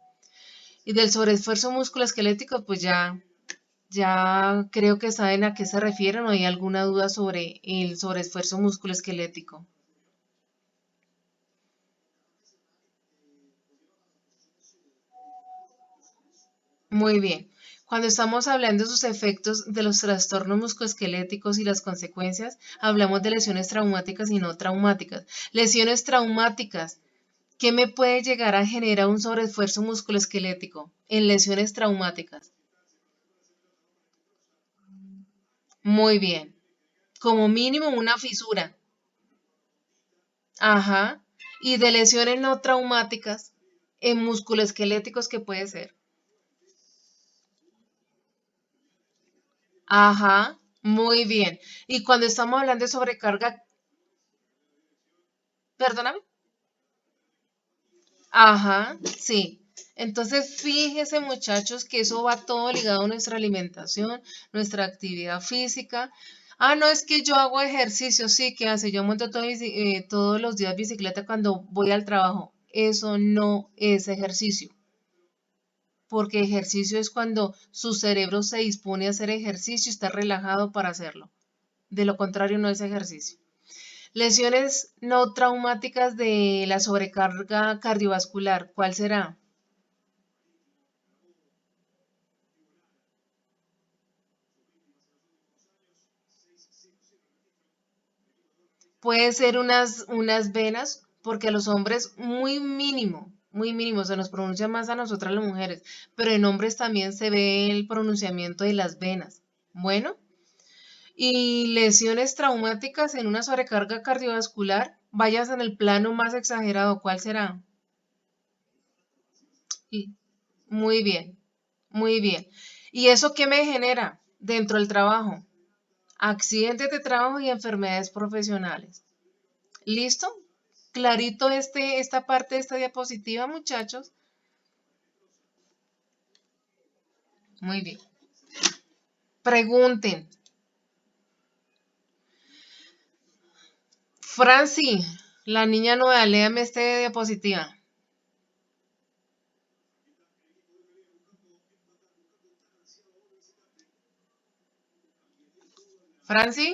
Y del sobreesfuerzo musculoesquelético, pues ya creo que saben a qué se refieren o hay alguna duda sobre el sobreesfuerzo musculoesquelético. Muy bien. Cuando estamos hablando de sus efectos de los trastornos musculoesqueléticos y las consecuencias, hablamos de lesiones traumáticas y no traumáticas. Lesiones traumáticas. ¿Qué me puede llegar a generar un sobreesfuerzo musculoesquelético en lesiones traumáticas? Muy bien. Como mínimo una fisura. Ajá. Y de lesiones no traumáticas en musculoesqueléticos, ¿qué puede ser? Ajá. Muy bien. Y cuando estamos hablando de sobrecarga, perdóname. Ajá, sí. Entonces, fíjese, muchachos, que eso va todo ligado a nuestra alimentación, nuestra actividad física. Ah, no, es que yo hago ejercicio, sí, ¿qué hace? Yo monto todos los días bicicleta cuando voy al trabajo. Eso no es ejercicio, porque ejercicio es cuando su cerebro se dispone a hacer ejercicio y está relajado para hacerlo. De lo contrario, no es ejercicio. Lesiones no traumáticas de la sobrecarga cardiovascular, ¿cuál será? Puede ser unas venas, porque a los hombres muy mínimo, se nos pronuncia más a nosotras las mujeres, pero en hombres también se ve el pronunciamiento de las venas. Bueno, y lesiones traumáticas en una sobrecarga cardiovascular, vayas en el plano más exagerado, ¿cuál será? Y- Muy bien, muy bien. ¿Y eso qué me genera dentro del trabajo? Accidentes de trabajo y enfermedades profesionales. ¿Listo? Clarito esta parte de esta diapositiva, muchachos. Muy bien. Pregunten. Franci, la niña nueva, léame esta diapositiva. Franci,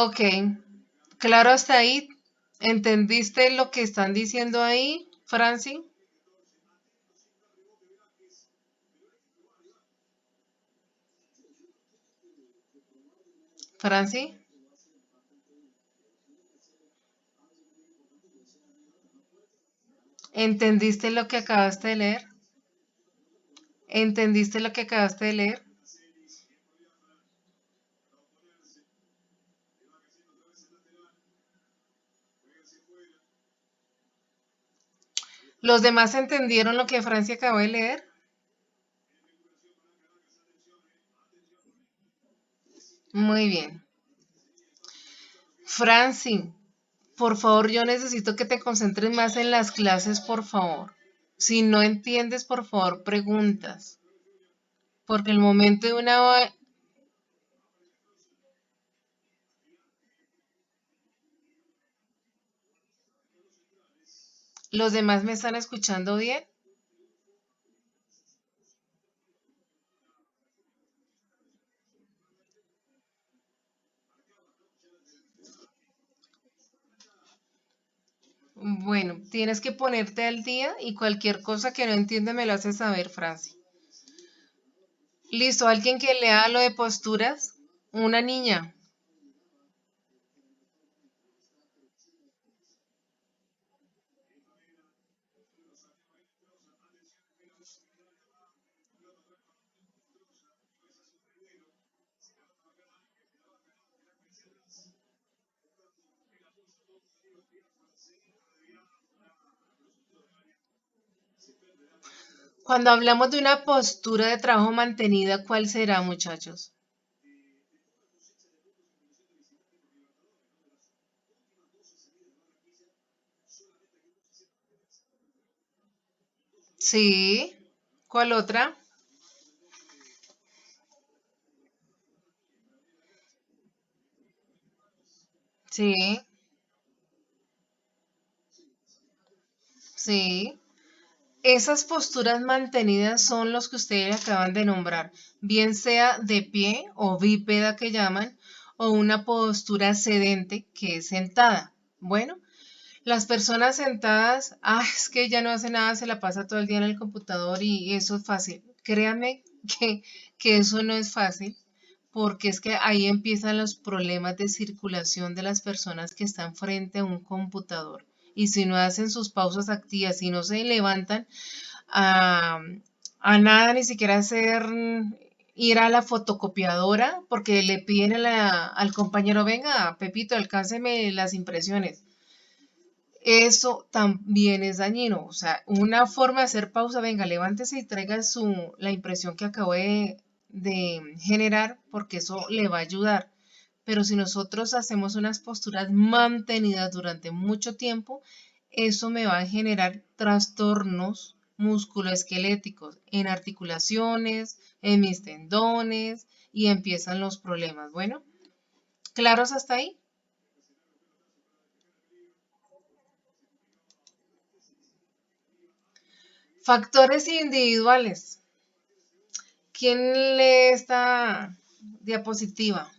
Ok, claro hasta ahí. ¿Entendiste lo que están diciendo ahí, Franci? Franci, ¿entendiste lo que acabaste de leer? ¿Entendiste lo que acabaste de leer? ¿Los demás entendieron lo que Francia acabó de leer? Muy bien. Franci, por favor, yo necesito que te concentres más en las clases, por favor. Si no entiendes, por favor, preguntas. Porque el momento de ¿Los demás me están escuchando bien? Bueno, tienes que ponerte al día y cualquier cosa que no entiendas me lo haces saber, Franci. Listo, alguien que lea lo de posturas. Una niña. Cuando hablamos de una postura de trabajo mantenida, ¿cuál será, muchachos? Sí. ¿Cuál otra? Sí, sí. Esas posturas mantenidas son los que ustedes acaban de nombrar, bien sea de pie o bípeda que llaman, o una postura sedente que es sentada. Bueno, las personas sentadas, es que ya no hace nada, se la pasa todo el día en el computador y eso es fácil. Créanme que, que eso no es fácil, porque es que ahí empiezan los problemas de circulación de las personas que están frente a un computador. Y si no hacen sus pausas activas, si no se levantan a, a nada, ni siquiera hacer ir a la fotocopiadora, porque le piden al compañero, venga, Pepito, alcánceme las impresiones. Eso también es dañino. O sea, una forma de hacer pausa, venga, levántese y traiga la impresión que acabo de generar, porque eso le va a ayudar. Pero si nosotros hacemos unas posturas mantenidas durante mucho tiempo, eso me va a generar trastornos musculoesqueléticos en articulaciones, en mis tendones y empiezan los problemas. Bueno, ¿claros hasta ahí? Factores individuales. ¿Quién lee esta diapositiva?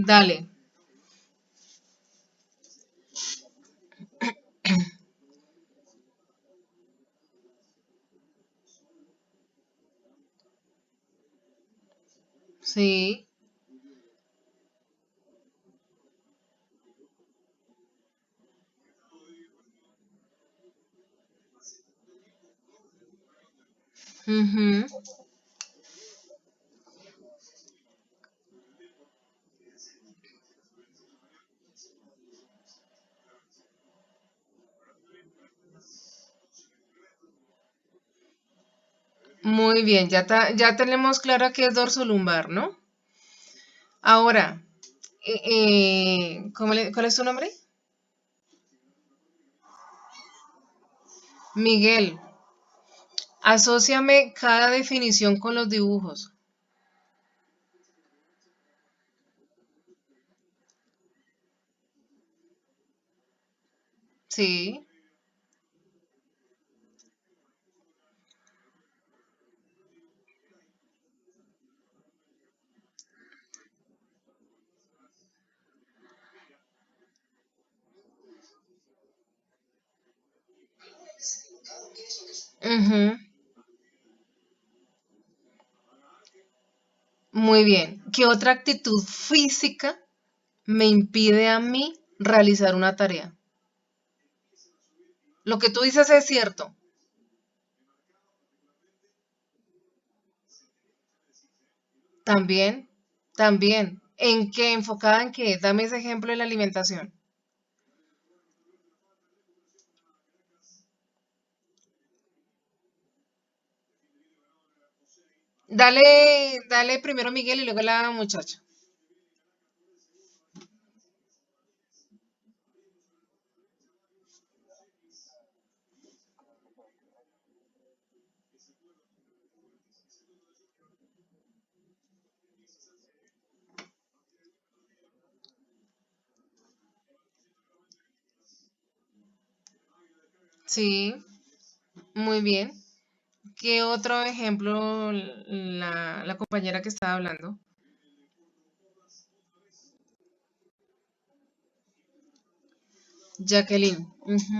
Dale. Sí. Ujú. Muy bien, ya tenemos claro qué es dorsolumbar, ¿no? Ahora, ¿cuál es tu nombre? Miguel, asóciame cada definición con los dibujos. Sí, Ujú. Muy bien. ¿Qué otra actitud física me impide a mí realizar una tarea? Lo que tú dices es cierto. También, también. ¿En qué? ¿Enfocada en qué? Dame ese ejemplo de la alimentación. Dale, dale primero Miguel y luego la muchacha. Sí, muy bien. ¿Qué otro ejemplo la compañera que estaba hablando? Jacqueline. Ujú.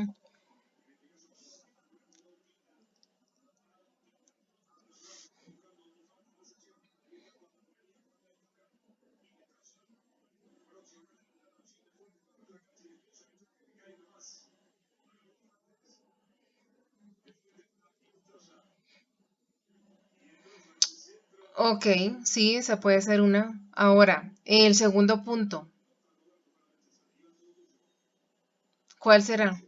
Ok, sí, esa puede ser una. Ahora, el segundo punto, ¿cuál será?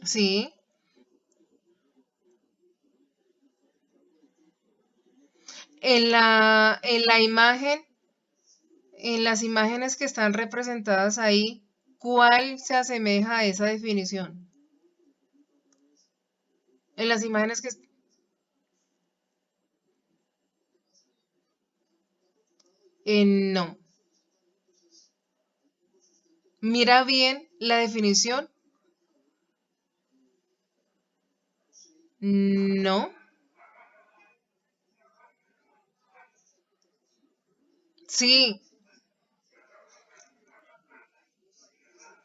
Sí, en la imagen, en las imágenes que están representadas ahí, ¿cuál se asemeja a esa definición? En las imágenes que... no. Mira bien la definición. No. Sí.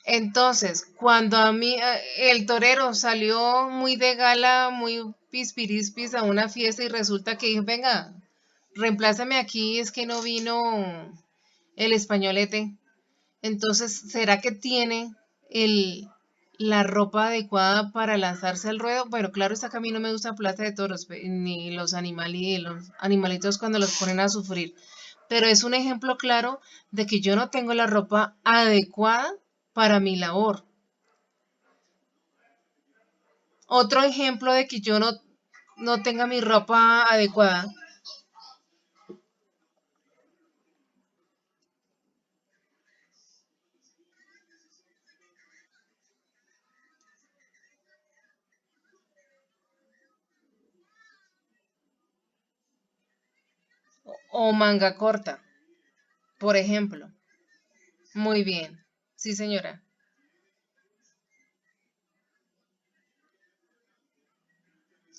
Entonces, cuando a mí el torero salió muy de gala, muy pispirispis a una fiesta y resulta que dijo, venga, reemplázame aquí, es que no vino el españolete. Entonces, ¿será que tiene el, la ropa adecuada para lanzarse al ruedo? Bueno, claro está que a mí no me gusta Plaza de Toros, ni los animalitos cuando los ponen a sufrir. Pero es un ejemplo claro de que yo no tengo la ropa adecuada para mi labor. Otro ejemplo de que yo no tenga mi ropa adecuada o manga corta, por ejemplo. Muy bien. Sí, señora.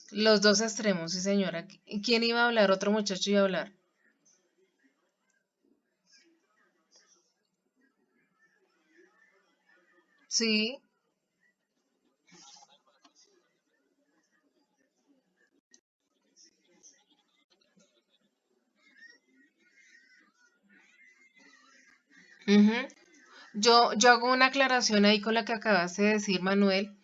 Los dos extremos, sí, señora. ¿Quién iba a hablar? Otro muchacho iba a hablar. Sí. Ujú. Yo hago una aclaración ahí con la que acabaste de decir, Manuel,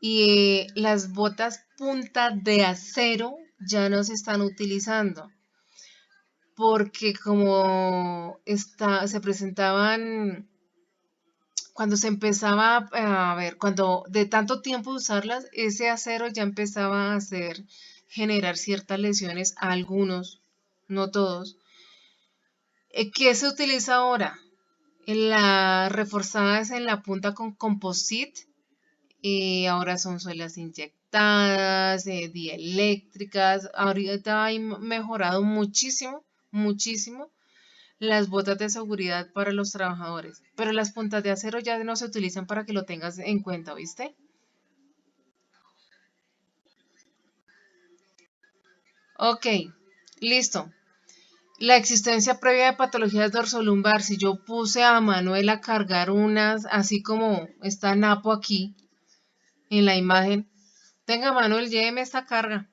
y las botas punta de acero ya no se están utilizando, porque como se presentaban, cuando se empezaba a ver, cuando de tanto tiempo usarlas, ese acero ya empezaba a generar ciertas lesiones a algunos, no todos. ¿Qué se utiliza ahora? Las reforzadas en la punta con composite, ahora son suelas inyectadas, dieléctricas. Ahorita ha mejorado muchísimo, muchísimo las botas de seguridad para los trabajadores. Pero las puntas de acero ya no se utilizan para que lo tengas en cuenta, ¿viste? Ok, listo. La existencia previa de patologías dorsolumbar, si yo puse a Manuel a cargar unas, así como está Napo aquí en la imagen, tenga Manuel, lléveme esta carga.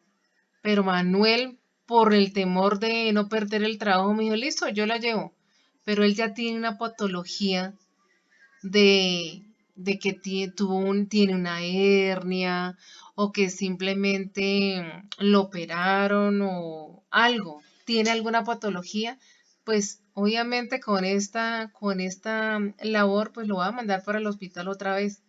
Pero Manuel, por el temor de no perder el trabajo, me dijo, listo, yo la llevo. Pero él ya tiene una patología de que tiene una hernia o que simplemente lo operaron o algo, tiene alguna patología, pues obviamente con esta labor pues lo va a mandar para el hospital otra vez.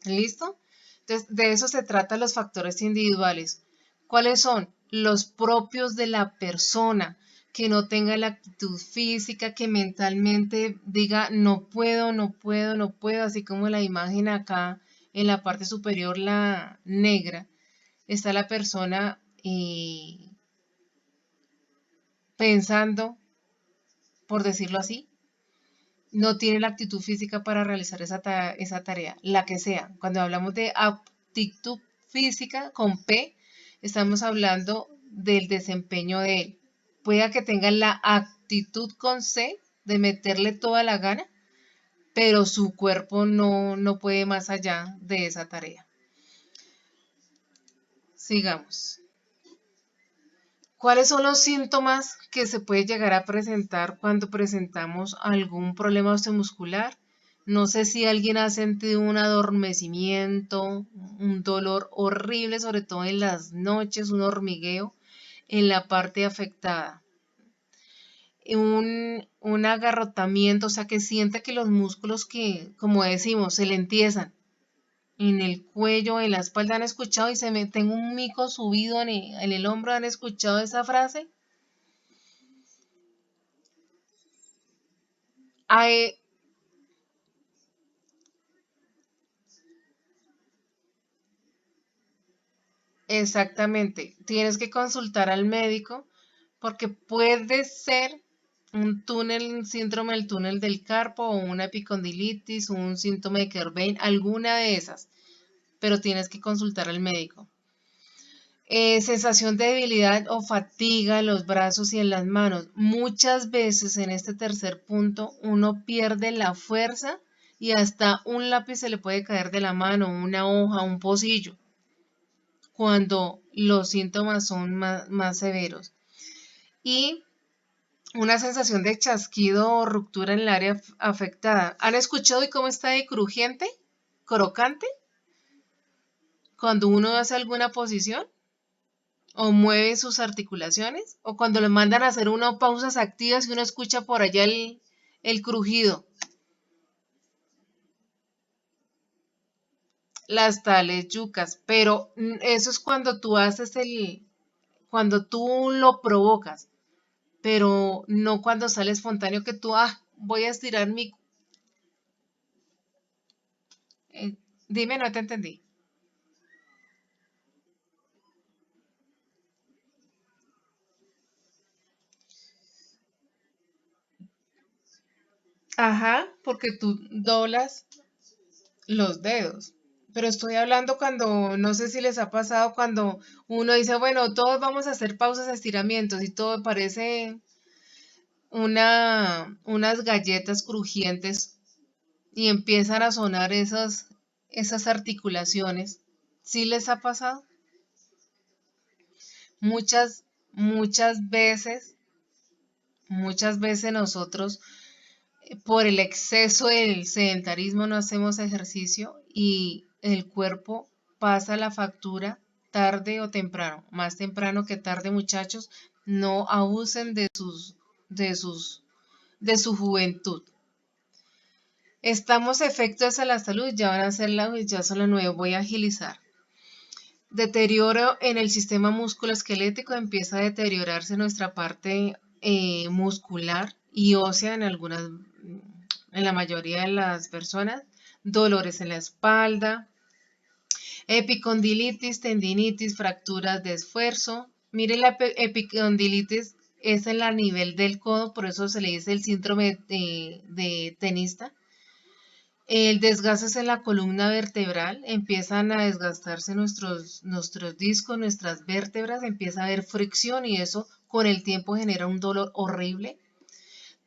¿Listo? Entonces, de eso se trata los factores individuales. ¿Cuáles son? Los propios de la persona, que no tenga la actitud física, que mentalmente diga no puedo, no puedo, no puedo, así como la imagen acá en la parte superior, la negra, está la persona pensando, por decirlo así, no tiene la actitud física para realizar esa tarea, la que sea. Cuando hablamos de aptitud física con P, estamos hablando del desempeño de él. Pueda que tenga la actitud con C de meterle toda la gana, pero su cuerpo no puede más allá de esa tarea. Sigamos. ¿Cuáles son los síntomas que se puede llegar a presentar cuando presentamos algún problema osteomuscular? No sé si alguien ha sentido un adormecimiento, un dolor horrible, sobre todo en las noches, un hormigueo en la parte afectada. Un agarrotamiento, o sea, que siente que los músculos que, como decimos, se le entiezan en el cuello, en la espalda. ¿Han escuchado? Y tengo un mico subido en el hombro. ¿Han escuchado esa frase? Hay, exactamente, tienes que consultar al médico porque puede ser un síndrome del túnel del carpo o una epicondilitis o un síntoma de Kerbein, alguna de esas, pero tienes que consultar al médico. Sensación de debilidad o fatiga en los brazos y en las manos. Muchas veces en este tercer punto uno pierde la fuerza y hasta un lápiz se le puede caer de la mano, una hoja, un pocillo, cuando los síntomas son más severos. Y una sensación de chasquido o ruptura en el área afectada. ¿Han escuchado y cómo está de crujiente? ¿Crocante? Cuando uno hace alguna posición o mueve sus articulaciones, o cuando le mandan a hacer unas pausas activas y uno escucha por allá el crujido. Las tales yucas, pero eso es cuando tú haces cuando tú lo provocas, pero no cuando sale espontáneo que tú, voy a estirar dime, no te entendí. Ajá, porque tú doblas los dedos. Pero estoy hablando cuando, no sé si les ha pasado cuando uno dice, bueno, todos vamos a hacer pausas, estiramientos y todo parece unas galletas crujientes y empiezan a sonar esas articulaciones. ¿Sí les ha pasado? Muchas, muchas veces nosotros por el exceso del sedentarismo no hacemos ejercicio y el cuerpo pasa la factura tarde o temprano, más temprano que tarde, muchachos, no abusen de sus, de su juventud. Estamos efectos a la salud, ya van a ser ya son las 9, voy a agilizar. Deterioro en el sistema musculoesquelético, empieza a deteriorarse nuestra parte muscular y ósea en la mayoría de las personas, dolores en la espalda, epicondilitis, tendinitis, fracturas de esfuerzo. Mire, la epicondilitis es en el nivel del codo, por eso se le dice el síndrome de tenista. El desgaste en la columna vertebral, empiezan a desgastarse nuestros discos, nuestras vértebras, empieza a haber fricción y eso con el tiempo genera un dolor horrible.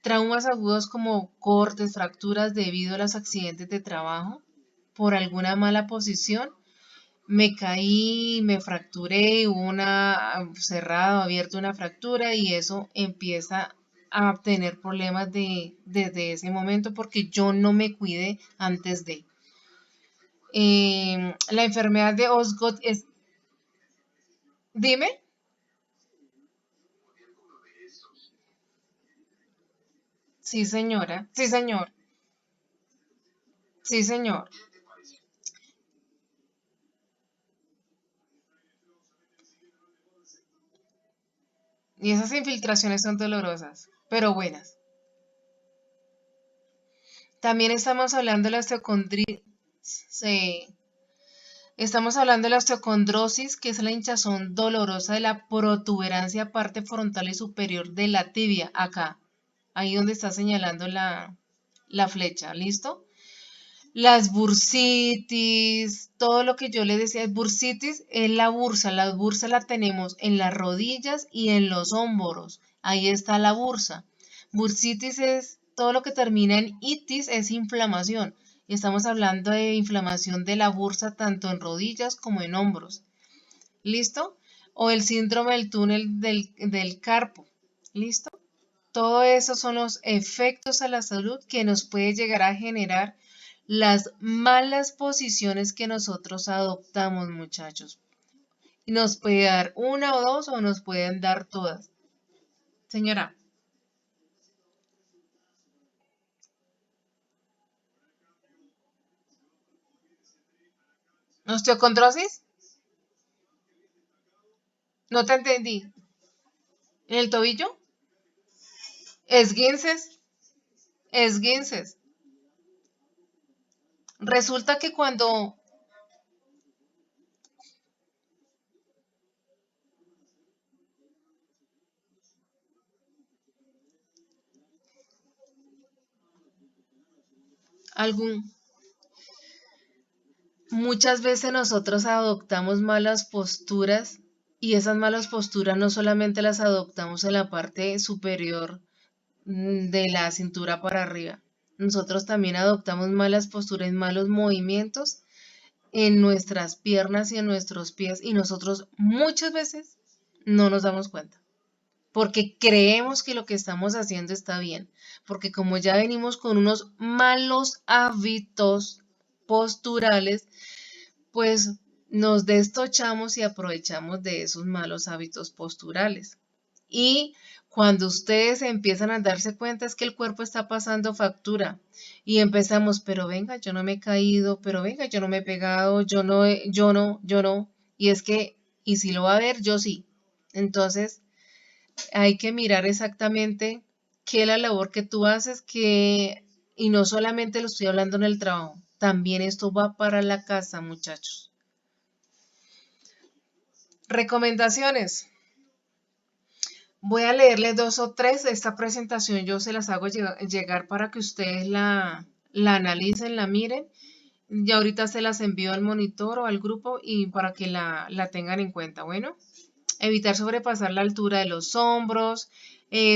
Traumas agudos como cortes, fracturas debido a los accidentes de trabajo por alguna mala posición. Me caí, me fracturé, hubo una cerrado, abierto una fractura y eso empieza a tener problemas desde ese momento porque yo no me cuidé antes de. La enfermedad de Osgood es, dime, sí señora, sí señor, sí señor. Y esas infiltraciones son dolorosas, pero buenas. También estamos hablando de la osteocondritis. Estamos hablando de la osteocondrosis, que es la hinchazón dolorosa de la protuberancia parte frontal y superior de la tibia, acá, ahí donde está señalando la flecha, ¿listo? Las bursitis, todo lo que yo le decía, bursitis es la bursa la tenemos en las rodillas y en los hombros, ahí está la bursa. Bursitis es todo lo que termina en itis, es inflamación. Estamos hablando de inflamación de la bursa tanto en rodillas como en hombros. ¿Listo? O el síndrome del túnel del carpo. ¿Listo? Todo eso son los efectos a la salud que nos puede llegar a generar las malas posiciones que nosotros adoptamos, muchachos. Nos puede dar una o dos o nos pueden dar todas. Señora, ¿osteocondrosis? No te entendí. ¿En el tobillo? Esguinces, esguinces. Resulta que cuando algún, muchas veces nosotros adoptamos malas posturas y esas malas posturas no solamente las adoptamos en la parte superior de la cintura para arriba. Nosotros también adoptamos malas posturas, malos movimientos en nuestras piernas y en nuestros pies y nosotros muchas veces no nos damos cuenta porque creemos que lo que estamos haciendo está bien, porque como ya venimos con unos malos hábitos posturales, pues nos destochamos y aprovechamos de esos malos hábitos posturales. Y cuando ustedes empiezan a darse cuenta es que el cuerpo está pasando factura y empezamos, pero venga, yo no me he caído, pero venga, yo no me he pegado, yo no, y es que, y si lo va a ver, yo sí. Entonces, hay que mirar exactamente qué es la labor que tú haces, y no solamente lo estoy hablando en el trabajo, también esto va para la casa, muchachos. Recomendaciones. Voy a leerles dos o tres. Esta presentación yo se las hago llegar para que ustedes la analicen, la miren. Ya ahorita se las envío al monitor o al grupo y para que la tengan en cuenta. Bueno, evitar sobrepasar la altura de los hombros,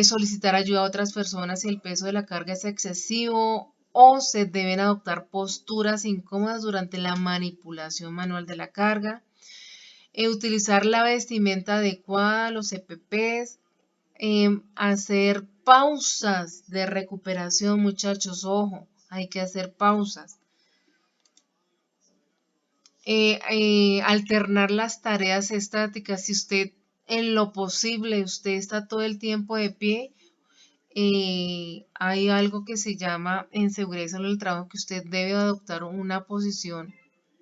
solicitar ayuda a otras personas si el peso de la carga es excesivo o se deben adoptar posturas incómodas durante la manipulación manual de la carga. Utilizar la vestimenta adecuada, los EPPs, hacer pausas de recuperación, muchachos, ojo, hay que hacer pausas. Alternar las tareas estáticas. Si usted en lo posible, usted está todo el tiempo de pie, hay algo que se llama en seguridad en el trabajo que usted debe adoptar una posición.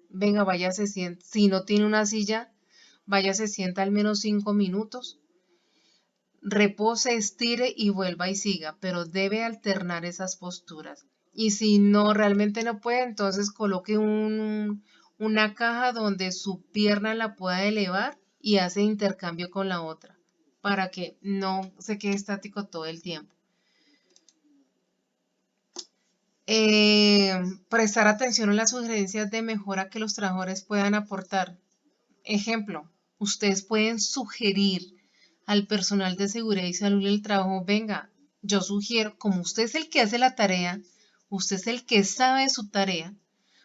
Venga, váyase, si no tiene una silla, váyase, sienta al menos 5 minutos. Repose, estire y vuelva y siga, pero debe alternar esas posturas. Y si no, realmente no puede, entonces coloque una caja donde su pierna la pueda elevar y hace intercambio con la otra, para que no se quede estático todo el tiempo. Prestar atención a las sugerencias de mejora que los trabajadores puedan aportar. Ejemplo, ustedes pueden sugerir al personal de seguridad y salud del trabajo, venga, yo sugiero, como usted es el que hace la tarea, usted es el que sabe su tarea,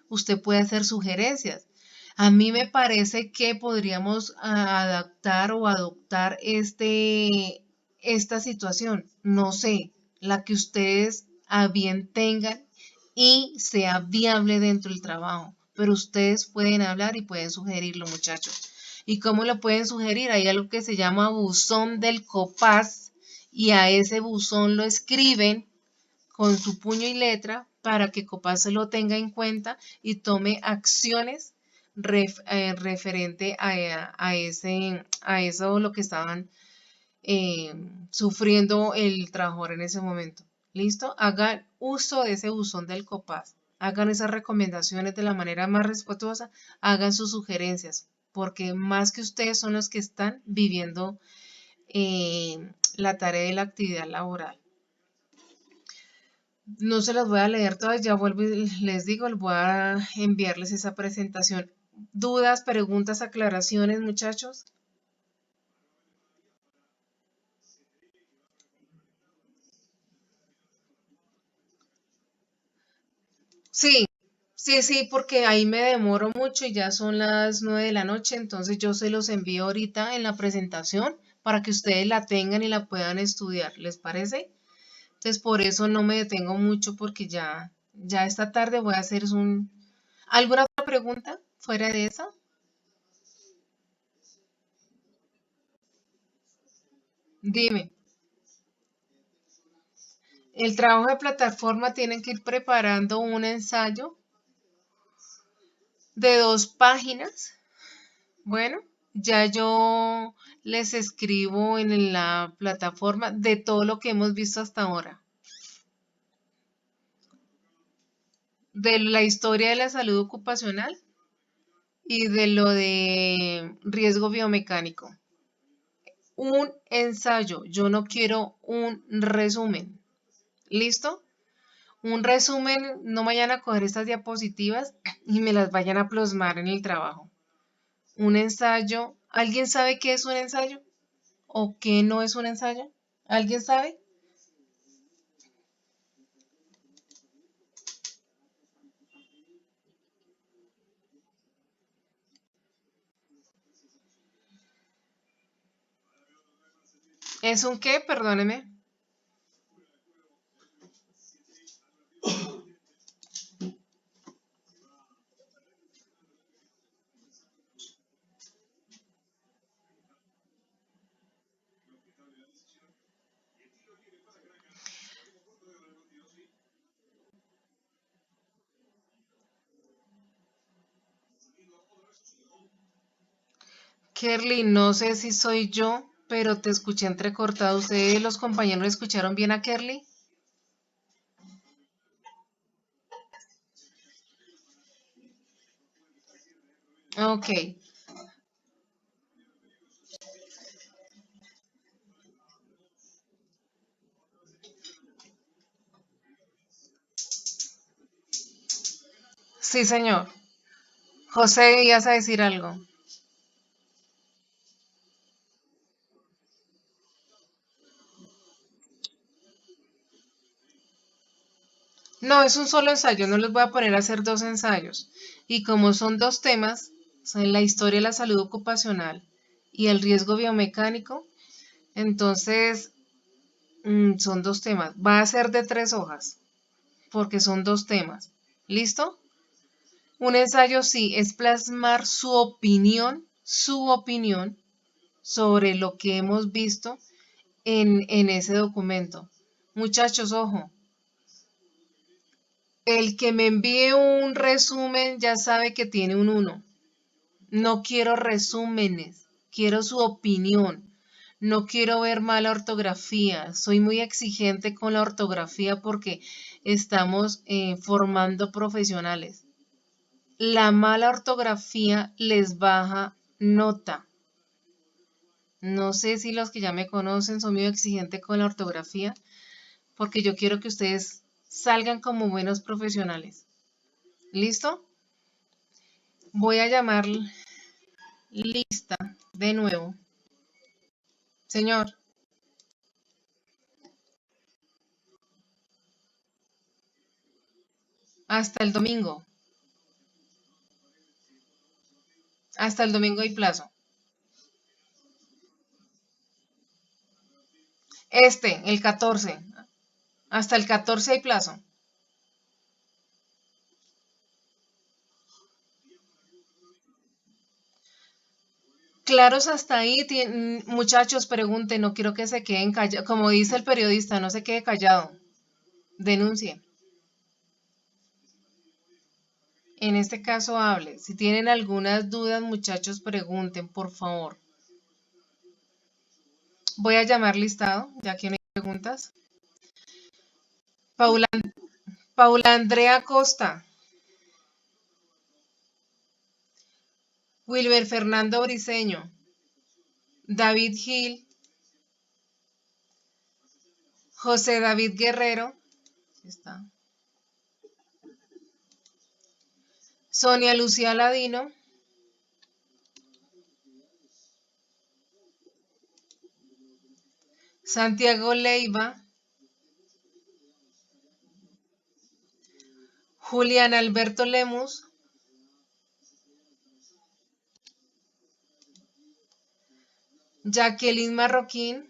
usted puede hacer sugerencias. A mí me parece que podríamos adaptar o adoptar esta situación, no sé, la que ustedes a bien tengan y sea viable dentro del trabajo. Pero ustedes pueden hablar y pueden sugerirlo, muchachos. ¿Y cómo lo pueden sugerir? Hay algo que se llama buzón del COPAS y a ese buzón lo escriben con su puño y letra para que COPAS se lo tenga en cuenta y tome acciones referente a eso lo que estaban sufriendo el trabajador en ese momento. ¿Listo? Hagan uso de ese buzón del COPAS. Hagan esas recomendaciones de la manera más respetuosa. Hagan sus sugerencias. Porque más que ustedes son los que están viviendo la tarea de la actividad laboral. No se las voy a leer todas, ya vuelvo y les digo, les voy a enviarles esa presentación. ¿Dudas, preguntas, aclaraciones, muchachos? Sí, sí, porque ahí me demoro mucho y ya son las 9 de la noche, entonces yo se los envío ahorita en la presentación para que ustedes la tengan y la puedan estudiar, ¿les parece? Entonces por eso no me detengo mucho porque ya esta tarde voy a hacer un... ¿Alguna otra pregunta fuera de esa? Dime. El trabajo de plataforma tienen que ir preparando un ensayo de 2 páginas. Bueno, ya yo les escribo en la plataforma de todo lo que hemos visto hasta ahora. De la historia de la salud ocupacional y de lo de riesgo biomecánico. Un ensayo, yo no quiero un resumen. ¿Listo? Un resumen, no vayan a coger estas diapositivas y me las vayan a plasmar en el trabajo. Un ensayo, ¿alguien sabe qué es un ensayo? ¿O qué no es un ensayo? ¿Alguien sabe? ¿Es un qué? Perdóneme. Kerly, no sé si soy yo, pero te escuché entrecortado. ¿Ustedes, los compañeros, escucharon bien a Kerly? Ok, sí, señor. José, ibas a decir algo. No, es un solo ensayo, no les voy a poner a hacer 2 ensayos. Y como son 2 temas, son la historia de la salud ocupacional y el riesgo biomecánico, entonces son 2 temas. Va a ser de 3 hojas, porque son 2 temas. ¿Listo? Un ensayo sí es plasmar su opinión sobre lo que hemos visto en ese documento. Muchachos, ojo, el que me envíe un resumen ya sabe que tiene un 1. No quiero resúmenes, quiero su opinión. No quiero ver mala ortografía. Soy muy exigente con la ortografía porque estamos formando profesionales. La mala ortografía les baja nota. No sé si los que ya me conocen son muy exigentes con la ortografía, porque yo quiero que ustedes salgan como buenos profesionales. ¿Listo? Voy a llamar lista de nuevo. Señor, hasta el domingo. Hasta el domingo hay plazo. El 14. Hasta el 14 hay plazo. Claros hasta ahí, muchachos, pregunten, no quiero que se queden callados. Como dice el periodista, no se quede callado. Denuncie. En este caso hable. Si tienen algunas dudas, muchachos, pregunten, por favor. Voy a llamar listado, ya que no hay preguntas. Paula, Paula Andrea Costa. Wilber Fernando Briceño. David Gil. José David Guerrero. Aquí está. Sonia Lucía Ladino. Santiago Leiva. Julián Alberto Lemus. Jacqueline Marroquín.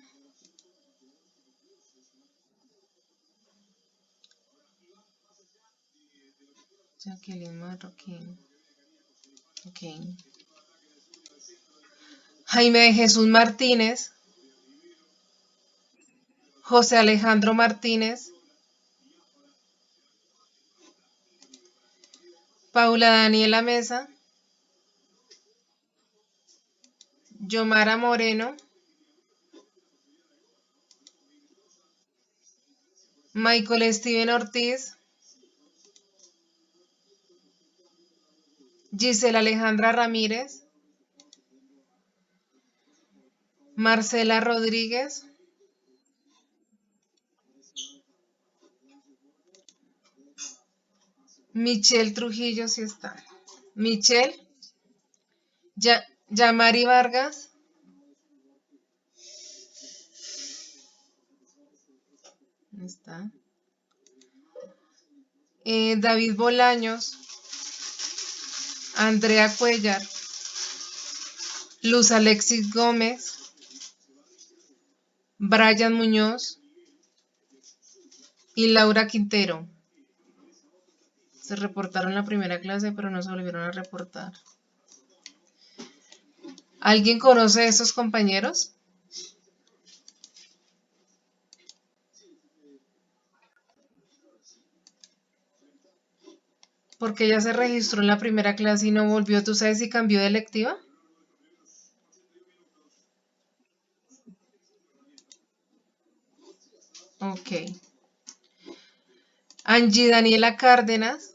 Jacqueline Marroquín. Okay. Jaime de Jesús Martínez. José Alejandro Martínez. Paula Daniela Mesa. Yomara Moreno. Michael Steven Ortiz. Gisela Alejandra Ramírez. Marcela Rodríguez. Michelle Trujillo, sí está. Michelle. Yamari Vargas. Está. David Bolaños. Andrea Cuellar. Luz Alexis Gómez. Brian Muñoz y Laura Quintero. Se reportaron la primera clase, pero no se volvieron a reportar. ¿Alguien conoce a esos compañeros? Porque ella se registró en la primera clase y no volvió. ¿Tú sabes si cambió de electiva? Ok. Angie Daniela Cárdenas.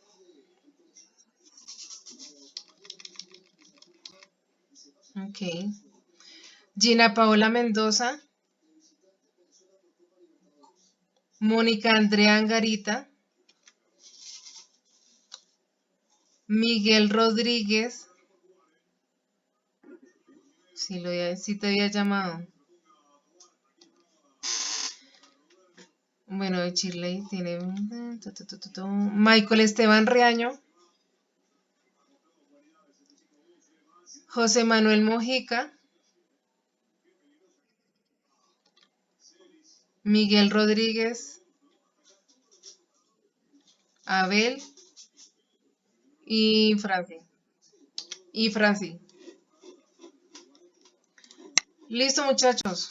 Ok. Gina Paola Mendoza. Mónica Andrea Angarita. Miguel Rodríguez. Sí te había llamado. Bueno, de Chile tiene Michael Esteban Riaño. José Manuel Mojica. Miguel Rodríguez. Abel. Y Franci. Listo, muchachos.